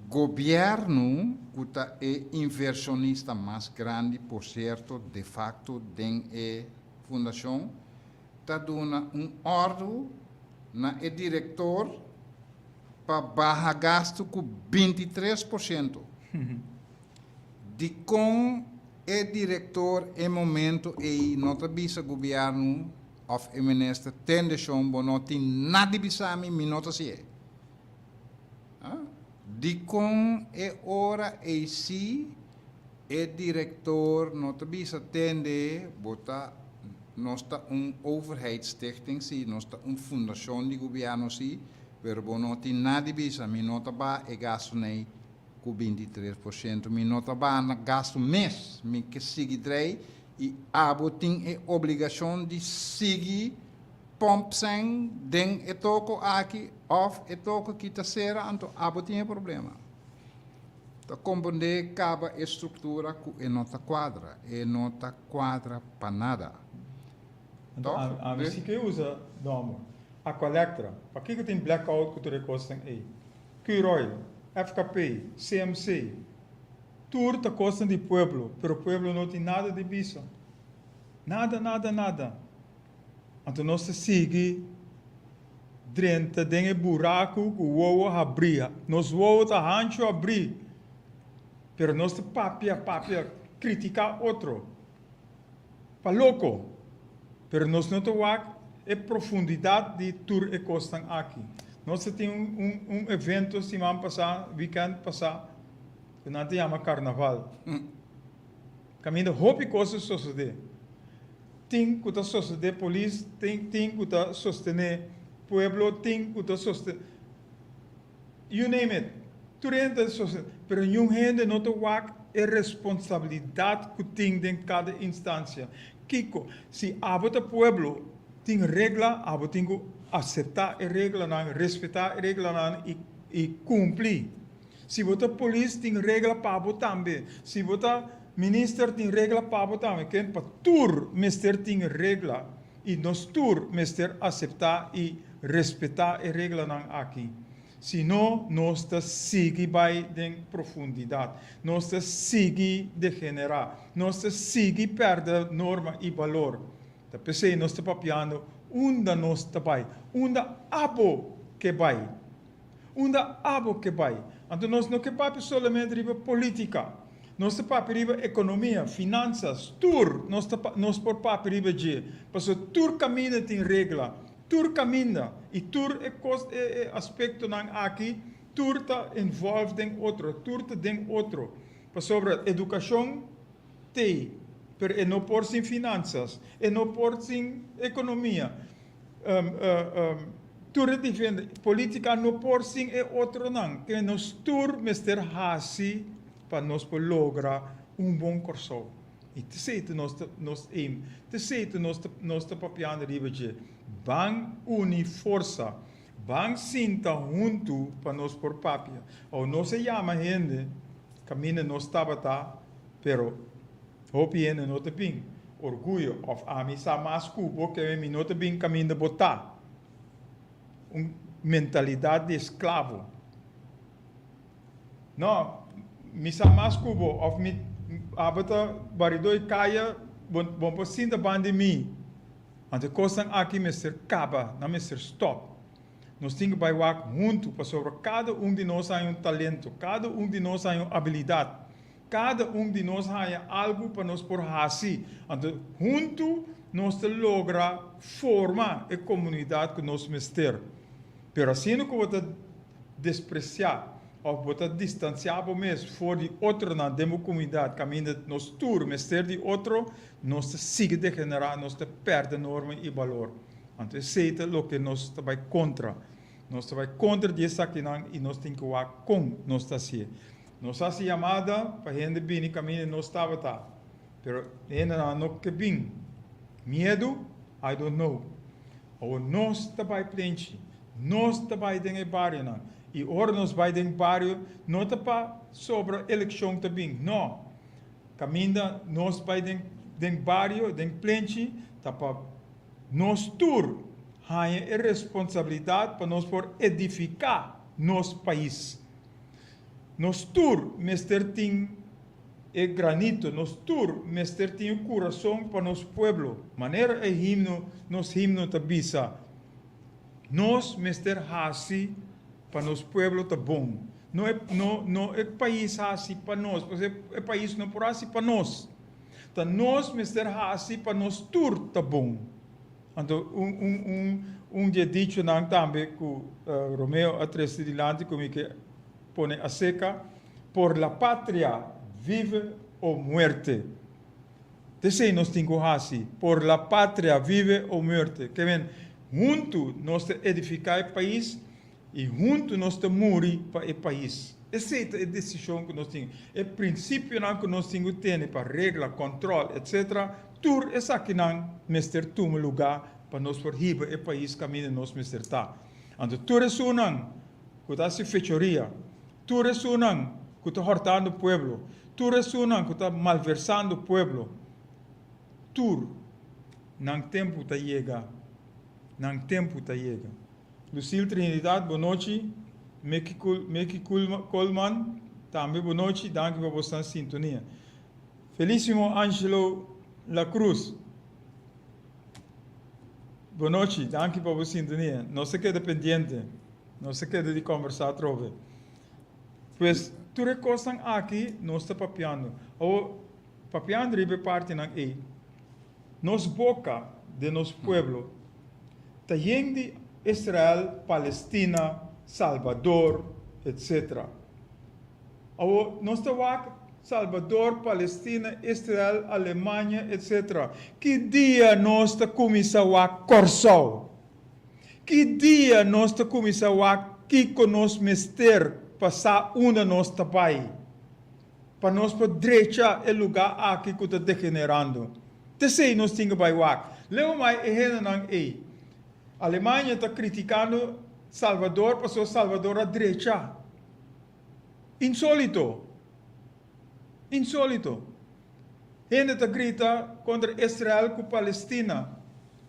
governo que é inversionista mais grande, por certo, de facto, da fundação, está dando ordem na diretor para barra gasto com 23%. De com diretor em momento e nota bisa governo of minister tende som não tem nada de bisa me nota se é. De com ora e si diretor nota bisa tende bota nós está overheidsstichting sim, nós está fundação de governo sim, pero não tem nada de bisa me nota ba gasto nem com 23%, me nota ba na gasto mês, me que sigue trei e abo tem obrigação de seguir pompseng den toco aqui of toco que tá será então abo tem problema. Tá compreender caba estrutura que nota quadra para nada. Então, a música que usa nome a Colectra, para que tem blackout que tu recostem aí? Curoy, FKP, CMC, tudo está costando de pueblo, pero o pueblo não tem nada de bisa. Nada. Então nós sigue dentro de buraco que o ovo abrir. Nós ovo tá rancho abrir. Pero nós papia criticar outro. Pa louco. Pero nós não temos a profundidade de tour e costam aqui. Nós temos evento semana passada, weekend passado, que não se chama carnaval. Caminho de coisas suceder. Tem que suceder polícia, tem que sostener pueblo, tem que sostener. You name it. Tudo sostener. Pero yung gente não tem a responsabilidade que tem em cada instância. Kiko, se abota pueblo tem regra, abo tem que aceitar a regra, respeitar a regra e cumprir. Se bota polícia tem regra para abo também. Se bota minister tem regra para abo também. Que para tur mister tem regra e nós tur mister aceitar e respeitar a regra aqui. Senão, nós seguimos em profundidade, nós seguimos degenerar, nós seguimos perder norma e valor. Então, pensei, nós estamos papiando, onde nós estamos, onde abo que vai. Então, nós não queremos somente riba política, nós estamos riba economia, finanças, tudo, nós por papo riba de, porque tudo caminho tem regra. Tur caminha e tur é aspecto aqui, tur está envolvido em outro, tur está em outro. Para sobre educação tem, mas não por sem finanças, não por sem economia. Tur é diferente, política não por sem é outro não. Que nós tur mister hasi para nós lograr bom curso. E te sei que nós aim, te sei que nós papiando riba de van uni força, van sinta junto para nós por papia. Ou não se chama gente, caminha nós tabata, pero hopi gente não te ping. Orgulho, of a mim sa mais cubo que me não te ping caminho de botar. Mentalidade de escravo. Não, me sa mais cubo, of me abata barido e caia, bom por sim da pandemia. Ante coisas aqui mister acaba, não mister stop. Nós temos que trabalhar junto para sobre cada de nós tem talento, cada de nós tem habilidade, cada de nós tem algo para nós por fazer. Ante junto nós logra formar a comunidade que nós mister. Pero assim não que despreciar ou botar distanciar mesmo fora de outro na comunidade, caminho de nós tour, mister de outro, nós sigue degenerar, nós perde norma e valor. Então, aceita o que nós estamos contra. Nós estamos contra isso aqui e nós temos que ir com nós está assim. Nós assim chamada para gente bem e caminho nós estava tá. Pero gente não que bem. Medo, I don't know. Ou nós estamos plente, nós estamos em barrio não. E ora nós vai em barrio, não está para sobre a eleição também, não. Caminha, nós vai em barrio, em plente, está para nós tur, a responsabilidade para nós por edificar nosso país. Nós tur, mister tem granito, nós tur, mister tem o coração para nosso pueblo. Maneira é himno, nos himno tabisa. Nós, mister hasi, para nosso pueblo tá bom. Não é país assim para nós, porque é país não por assim para nós. Então nós mister assim para nós tur tá bom. Então dia dicho não também que Romeo atrás dilante como que põe a seca por la patria vive ou muerte. Desse nós temos assim, por la patria vive ou muerte. Que vem junto nós edificar o país e junto nós morrer para o país. Essa é a decisão que nós temos. É o princípio que nós temos que ter para regra, controle, etc. Tudo isso aqui não mister um lugar para nós por riba o país caminho nós mister tá. Então tudo isso não que está se fechoria, tudo isso não que está hortando o pueblo, tudo isso não que está malversando o pueblo. Tudo não tempo tá chega, não tempo tá chega. Lucille Trinidad, boa noite. Meki Coleman, também boa noite. Danke por vossa sintonia. Felíssimo Angelo La Cruz, Boa noite, danke por você sintonia. Não se queda pendiente, não se queda de conversar trove. Pois, tu recostam aqui, nós está papiando. Ou papiando ribe parte ng E. Nos boca de nos pueblo, ta de Israel, Palestina, Salvador, etc. Ou nós está Salvador, Palestina, Israel, Alemanha, etc. Que dia nós está começando a Corsol? Que dia nós está começando a que conosco mester passar uma nossa pai? Para nós poder o lugar aqui que está degenerando. Te nós temos que wak. Leo mais e a Alemanha está criticando Salvador, passou Salvador à direita. Insólito. Insólito. Gente está grita contra Israel com Palestina.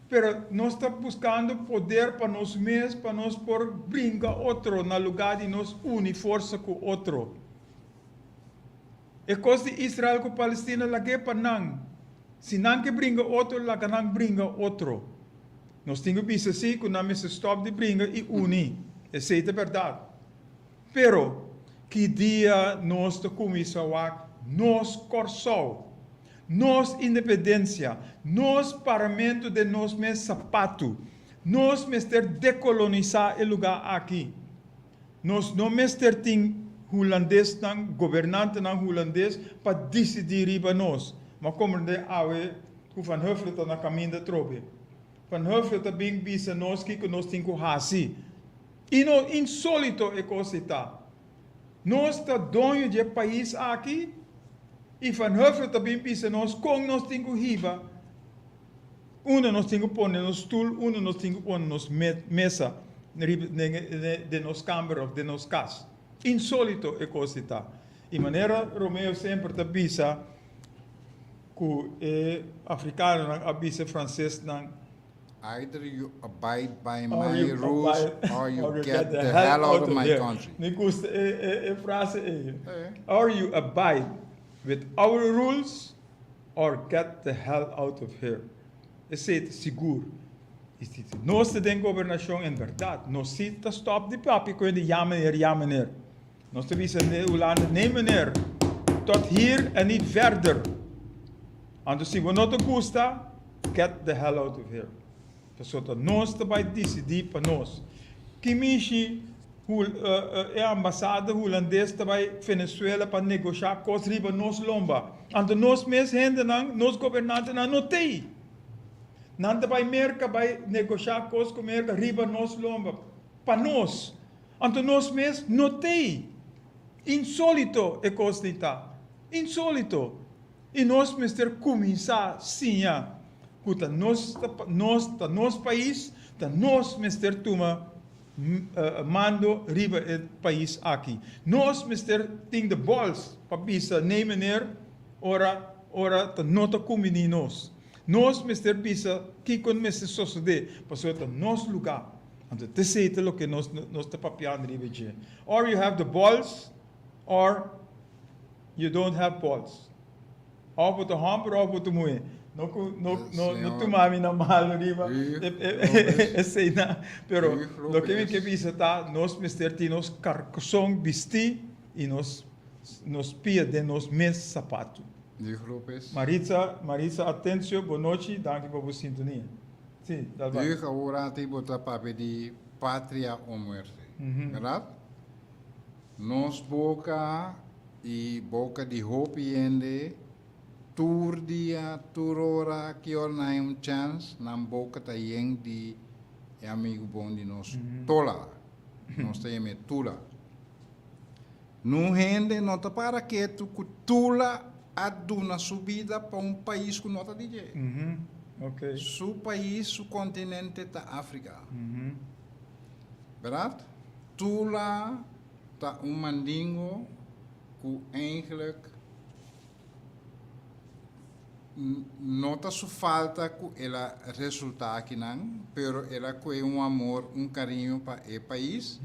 Pero nós está buscando poder para nós mesmos, para nós por brincar outro no lugar de nós unir força com outro. E coisa de Israel com Palestina lá que para não. Se não que brinca outro, lá que não brinca outro. Nós temos que pensar assim, que não se stop de brincar e unir. Essa é a verdade. Pero, que dia nós está começando a nós corsol, nós independência, nós paramento de nós mesmos sapato, nós mester decolonizar o lugar aqui. Nós não mester tem holandês, governante não holandês, para decidir riba nós. Mas como de awe, o Van Huffel está na caminho da trobe. Van Huffel está bem bisa nós que nós temos que fazer. E não insólito é coisa está. Nós está dono de país aqui. E Van Huffel está bem bisa nós com nós temos que riba. Uma nós temos que pôr no stoel, uma nós temos que pôr na mesa de nos câmara, de nos casa. Insólito é coisa está. E maneira Romeo sempre está bisa que é africano, avisa francês não. Either you abide by my rules or you get the hell out of my country. Me gusta a frase or you abide with our rules or get the hell out of here. Esse é seguro. Nós temos governação em verdade. Nós temos stop de papi com de ja meneer. Nós temos de Holanda, nee meneer. Tot hier en niet verder. And se we not gusta, get the hell out of here. Pessoal, nós também decidir para nós. Que mishi é a ambassada holandesa também Venezuela para negociar coisas riba nós lomba. And nós mesmos gente não, nós governantes não tem. Não também merca vai negociar coisas com merca riba nós lomba. Para nós. And nós mesmos não tem. Insólito é coisa de tá. Insólito. E nós mister começar sim a que nosso país, nós mister toma mando riba o país aqui. Nós mister tem de bols para bisa nem meneer ora nota comini nós. Nós mister bisa que con mister sosode para nos lugar. Então te sei o que nós te papiando riba je. Or you have the balls or you don't have balls. Ou para o hamper ou para o moe. Não tomami na mal riba. Sei na. Pero lo que me que bisa tá nós mister ti nos carcosong bisti e nos pia de nos mes sapato. Maritza, atenção, boa noite, danke por sua sintonia. Sim, tá bom. Diga agora te botar papel de pátria ou morte, verdade? Nos boca e boca de hope ende tur dia, tur hora, que hora não chance, nam boca tá yeng de amigo bom de nós tola, nós temos tula. Não rende, não tá para que tu tula aduna subida para país que nota DJ. Okay. Su país, su continente tá África. Verdade? Tula tá mandingo que eigenlijk nota su falta que ela resulta aqui não, pero ela com amor, carinho para o país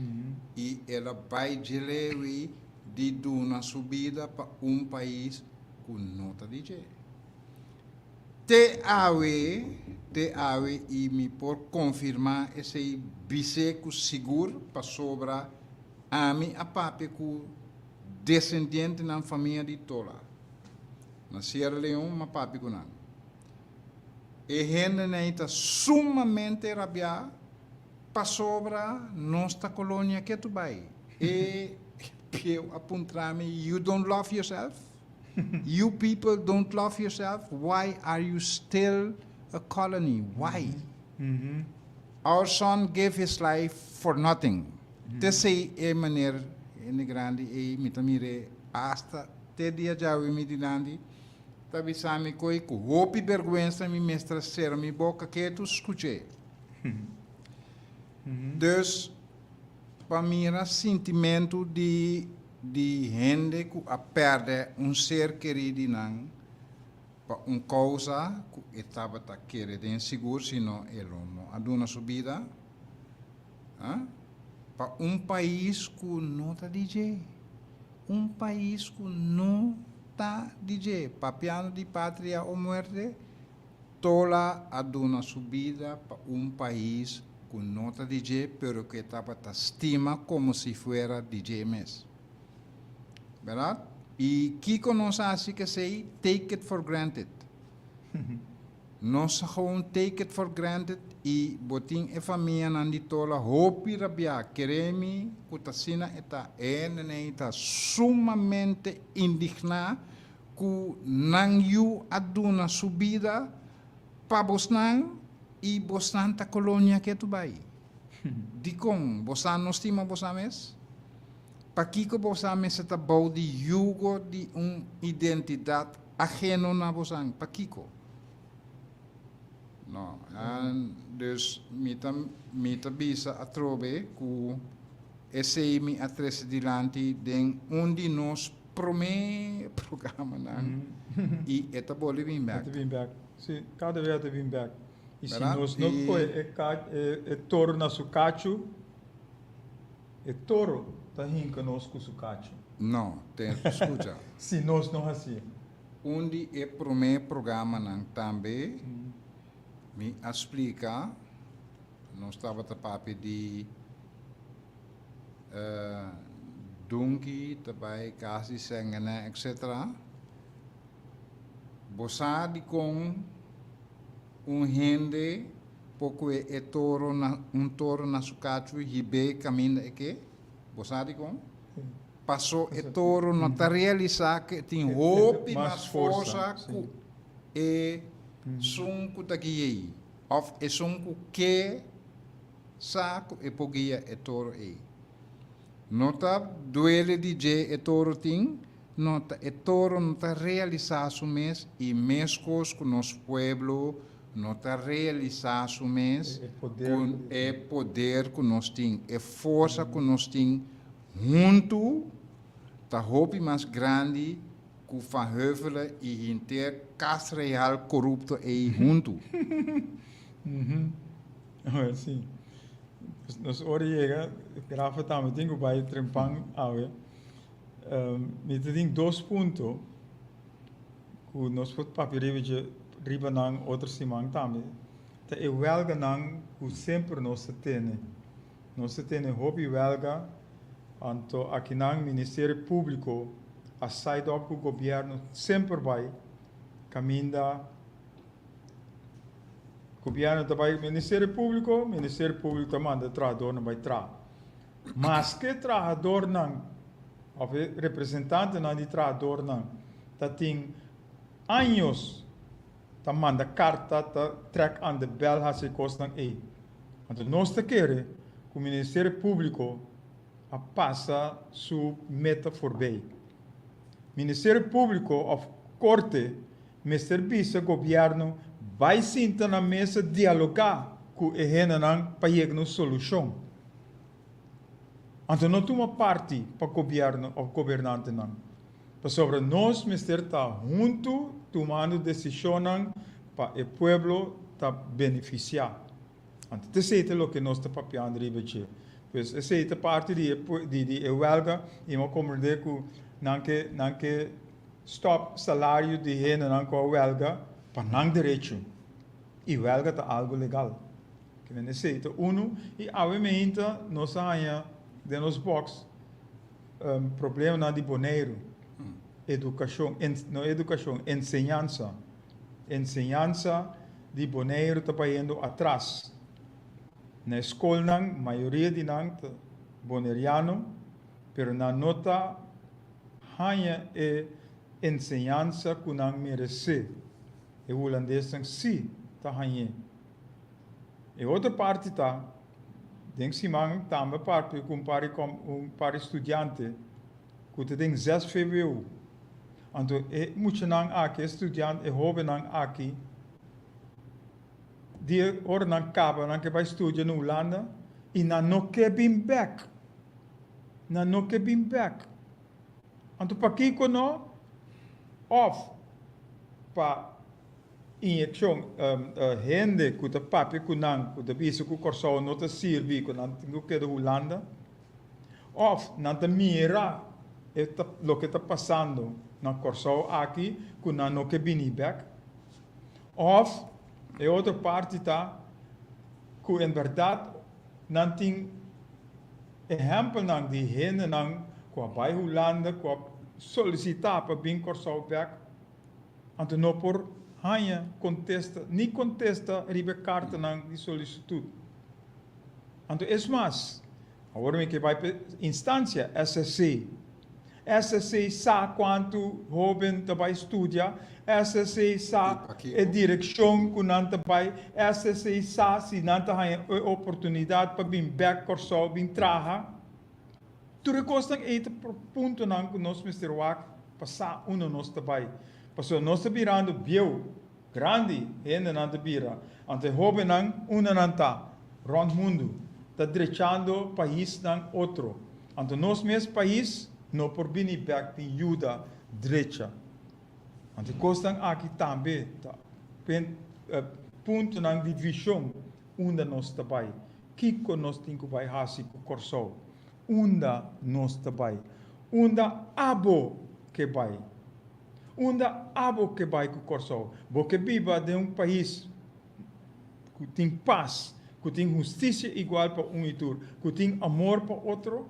e ela vai de uma subida para país com nota DJ. te awe e me por confirmar esse biseco seguro para sobra a mim a papi com descendente na família de Tola. Na Sierra Leone, uma papi com não. E gente está sumamente rabiada para sobra nossa colônia que tu vai. E eu apontar-me, you don't love yourself? You people don't love yourself? Why are you still a colony? Why? Our son gave his life for nothing. Tessei é maneira grande e mitamire hasta te dia já o me dinandi tabi sami coi com hopi vergüenza mi mestra ser mi boca que tu escutei. Dus para mim era sentimento de gente que a perde ser querido não para causa que estava tá querendo inseguro senão ele não aduna subida para país que não está DJ país que não está DJ para piano de pátria ou muerte toda aduna subida para país que não está DJ pero que estava tá estima como se fuera DJ mesmo. ¿Verdad? Y Kiko nos hace que say, take it for granted. Nos gewoon take it for granted y botin e família nandi tola hopi rabia queremi kutasina eta está sumamente indignada ku nang yu aduna subida pa bosnan y bosnan ta colonia que tu bai. Dikong bosan no estima bosames? Pakiko bosame sa tabaw di yugo di identidad ajeno na bosang pakiko. No, dus mita bisa atrobe ku esse mi atres dilanti den undi nos programa na e eta boli bim back. Eta bim back. Si cada vez eta bim back. E se nos não foi é toro na sucacho é toro tá rindo conosco sucacho. Não, tem escuta. Se nós não assim. Undi é programa nang também me explica nós estava tapapi de dunki tabai kasi sengana etc. Bosadi com gente pouco é toro na toro na sucacho hibe caminho é que bosadi com passou e toro não está realizar que tem hope mais força e sunku tagiei of e sunku que saco e pogia e toro e nota duele DJ e toro ting nota e toro não está realizar su mês e mescos com nosso pueblo não está realizar su mês com é poder que nós tem é força que nós tem junto tá hope mais grande que Van Heuvelen e inteiro Casa Real corrupto e junto. Sim. Nós chega, grava também tem que vai trempang awe. Me tem 2 pontos que nós pode papel riba nang outro simang também. Tá é welga nang que sempre nós tem. Nós tem hobby welga anto aqui nang Ministério Público a saída do governo sempre vai caminha governo também Ministério Público manda trabalhador não vai tra mas que trabalhador não ou representante não de trabalhador não tá tem anos tá manda carta tá trek aan de bel hase costan e então nós te querer que o Ministério Público a passa su meta voorbij. Ministério Público of Corte, met serviço governo, vai sentar na mesa dialogar com a gente para chegar na solução. Então não toma parte para o governo ou governante não. Para sobre nós, ministério está junto tomando decisão para o povo tá beneficiar. Então isso é o que nós está papiando ribeche. Pois essa é a parte de huelga e eu compreendo que não que stop salário de gente não com huelga panang derecho. E huelga tá algo legal. Que vem dizer, uno, e obviamente nós há de nos box problema na de boneiro. Educação, não educação, enseñanza. Enseñanza de boneiro está indo atrás. Na escola, a maioria de nós boneriano, pero na nota hanya enseñanza que nós merece. E o holandês sim, tá hanya. E outra parte tá, denk si man também parte com para estudante, que tem 6 VWO. Então, muito não aqui estudante, jovem não aqui, die hora não acaba, não que vai estudar na Holanda, e não quer vir back. Não quer vir back. Então, para que não, off, para injeção, rende, que o papi, que não, que o bicho, que o corso, não te serve, que não tem que ir Holanda, off, não te mira, o que está passando na corso aqui, que não quer vir back, off, e outra parte está que, em verdade, não tem exemplo de gente que vai à Holanda, que solicitar para vir corso back, então não por hanha contesta, nem contesta ribe carta de solicitude. Então, é mais, agora que vai para instância, SSC. SSC sabe quanto jovem vai estudar, SSC sabe a direção que não vai, SSC sabe se não tem oportunidade para vir back corso, vir trabalhar. Tudo costa este ponto que nós precisamos passar nós vai. Porque nós estamos virando bio, grande, ainda não está vira. Ante jovem não está, rond mundo, está direchando país não outro. Ante nós mesmo país, não por vir back de ajuda direita. Ante costa aqui também, ponto de visão, onde nós está vai. Que nós temos que vai fazer com o corso? Onde nós está vai. Onde abo que vai. Onde abo que vai com o corso. Porque viva de país que tem paz, que tem justiça igual para e outro, que tem amor para outro,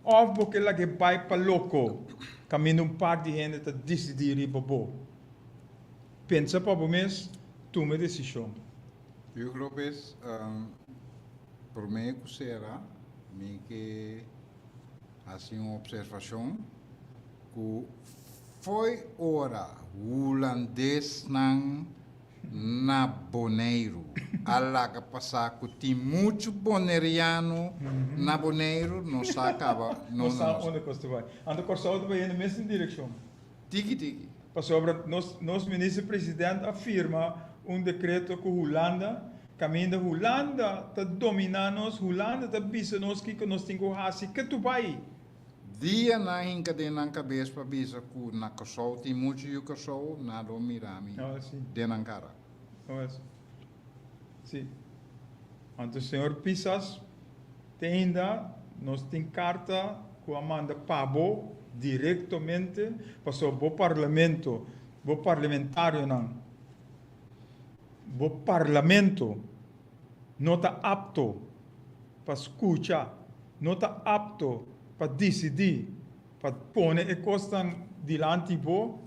ou porque lá que vai para louco, caminho par de gente para decidir e bobo. Pensa para você, toma decisão. Eu creo que por mim que será, que assim uma observação que foi hora holandês na Boneiro. Alaga passar que tem muito boneriano na Boneiro, não se acaba. Não sabe onde você vai. Anda corso vai na mesma direção. Tiki. Sobre nosso ministro-presidente afirma decreto que Holanda, caminho da Holanda, está dominando nós, Holanda está bisa nós que nós temos que fazer, que tu vai. Dia na hinca de na cabeça para bisa que na Kosovo tem muito e o Kosovo na do mirami de na cara. Sim. Então, o senhor Pisas tem ainda, nós tem carta que manda Pabo diretamente para o parlamento, o parlamentário não. O parlamento não está apto para escutar, não está apto para decidir, para pôr e costa diante do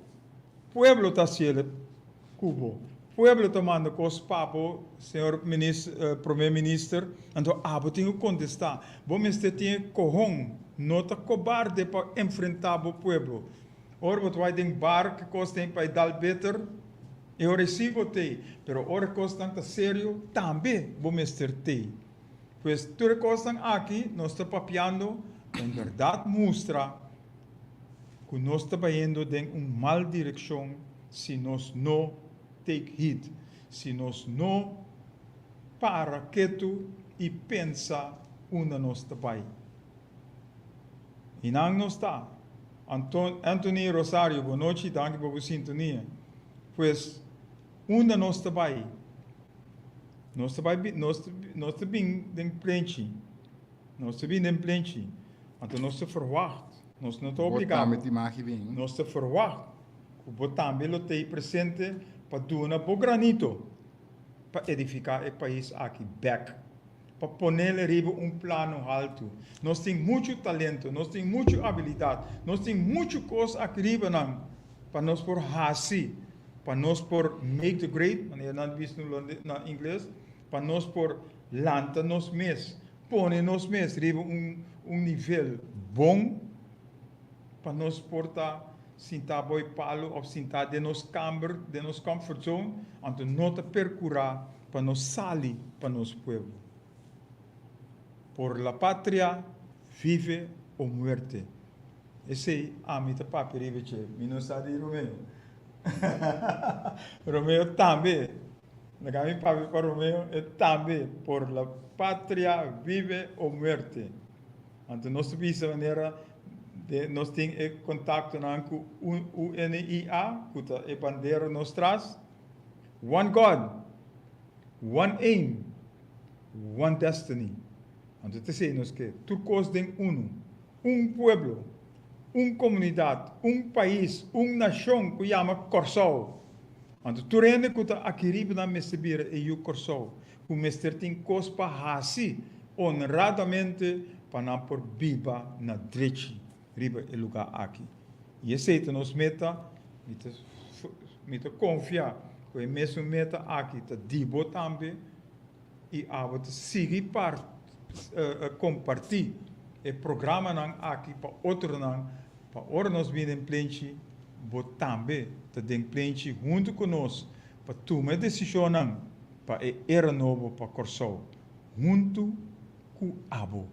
pueblo está sendo cubo. Pueblo está mandando com os papos, senhor primeiro-ministro, então tem que contestar. Vamos ter corrão, não está cobarde para enfrentar o pueblo. Ora, você vai ter bar que custa para dar better, eu recebo te, mas ora custa sério, também vamos ter. Pois tudo custa aqui, nós estamos papiando, em verdade mostra que nós estamos indo em uma mal direção se nós não take hit, se nós não para quieto e pensa onde nós estamos. E não está. Anthony Rosario, boa noite, danke por sua sintonia. Pois, onde nós estamos? Nós estamos bem em frente. Nós estamos bem em frente. Então, nós estamos verwacht. Nós não estamos obrigados. Nós estamos verwacht. O botão belo tem presente para doar por granito, para edificar o país aqui, back. Para poner arriba plano alto. Nós temos muito talento, nós temos muita habilidade, nós temos muita coisa aqui arriba, para nós por hasi, para nós por make the great, maneira não visto no inglês, para nós por lanta nos mes, pone nos mes arriba nível bom, para nós portar sentar boi palo ou sentar de nos camber, de nos comfort zone, então não te percurar para nós sair para nosso povo. Por la patria vive ou muerte. Esse é a minha papi riveche, não sabe Romeo. Romeo também. Na minha papi para Romeo é também por la patria vive ou muerte. Então nós visa maneira nós temos contato com o UNIA, que é a bandeira nos traz. One God, one aim, one destiny. Então, dizemos que todos têm pueblo, comunidade, país, nação que chama Corsol. Então, tu rende que aqui riba na Messebira e o Corsol, o mestre tem coisa para assim, honradamente, para não por viva na direita, riba e lugar aqui. E esse é nos meta, me confiar, que é mesmo meta aqui, tá dibo também, e a seguir parte. Compartilhar o programa aqui para outro para ora nós vir em plente, também tem plente junto conosco para tomar decisão para era novo para Corsol, junto com abo.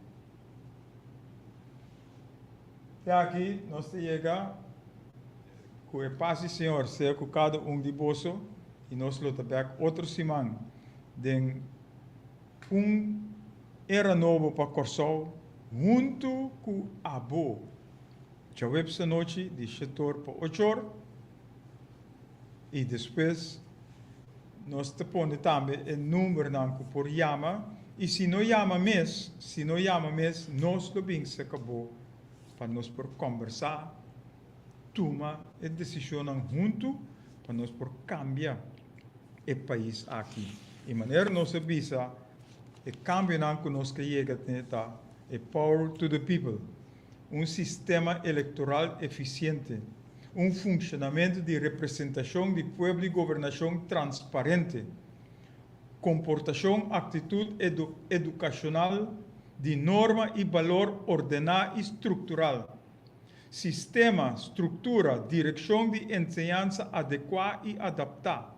E aqui nós chegamos com o paz do Senhor, ser com cada de bolso e nós lutamos outro semana de era novo para Corsol, junto com a Abo. Já veio essa noite de 7 para 8 horas. E depois, nós te põe também o número por chama. E se não chama mês, nós lo bem se acabou para nós por conversar, tomar a decisão junto, para nós por cambiar o país aqui. E maneira nós avisa e cambio que nós chega é power to the people, sistema eleitoral eficiente, funcionamento de representação de povo e governação transparente, comportação, atitude educacional de norma e valor ordenado e estrutural, sistema, estrutura, direção de enseñanza adequada e adaptada,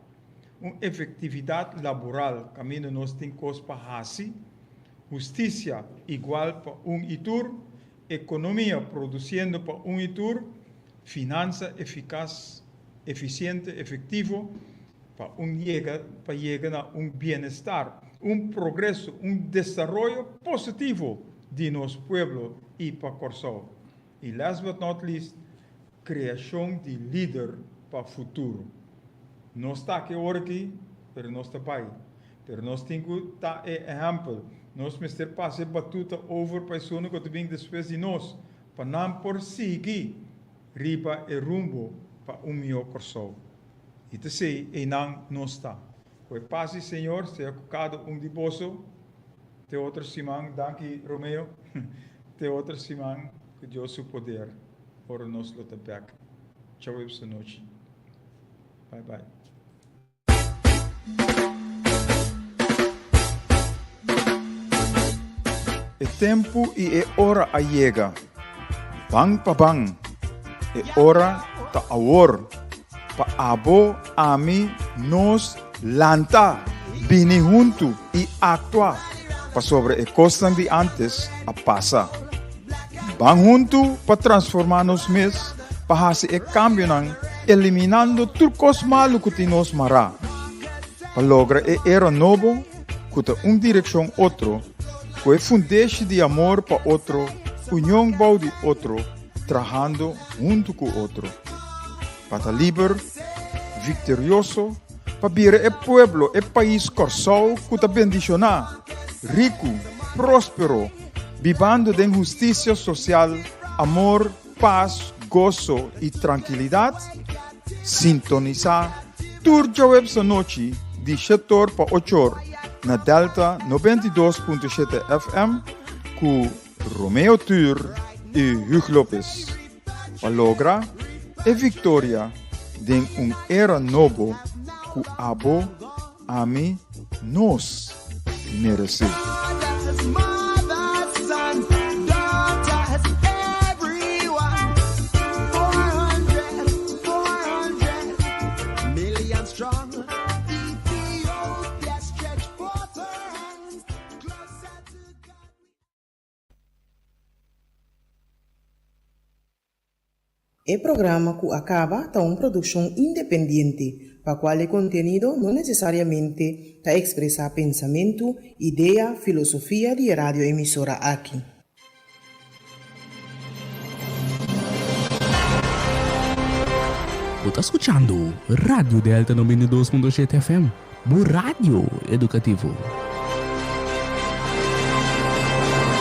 efetividade laboral, caminho nós temos para assim, justiça igual para itur, economia produzindo para itur, finança eficaz, eficiente, efetivo, para chegar a bem-estar, progresso, desenvolvimento positivo de nosso povo e para Corsol. E last but not least, criação de líder para o futuro. Não está aqui agora aqui, mas nós está pai. Mas nós temos que dar exemplo. Nós temos que passar batuta over para pessoas que vêm depois de nós, para não por seguir riba e rumbo para melhor Corsol. E te sei, e não está. Que passe, Senhor, seja cada de bolso, te outra semana, danke Romeo, te outra semana, que Deus o poder, ora nós lo back. Tchau, essa noite. Bye, bye. É tempo e é hora a chega. Bang pa bang. É hora ta awor. Pa abo ami nos lanta. Bini junto e actua. Pa sobre a costa de antes a passa. Bang junto pa transformar nos mes. Pa hasi e cambio nang eliminando turcos malu que nos mará. Para lograr era novo, com direção outro, com a fundeixe de amor para outro, união bau de outro, trabalhando junto com outro. Para livre, vitorioso, para vir o pueblo, o país Corsol, que te bendicionar, rico, próspero, vivendo de justiça social, amor, paz, gozo e tranquilidade, sintonizar Turja web sa noche di 7 pa 8 na Delta 92.7 FM ku Romeo Tur e Hugh Lopez. Palogra e Victoria den un era novo ku abo ami nos merece. El programa que acaba está una producción independiente, para cual el contenido no necesariamente está expresa pensamiento, idea, filosofía de radioemisora aquí. Você está escutando Radio Delta 92.7 FM, o rádio educativo.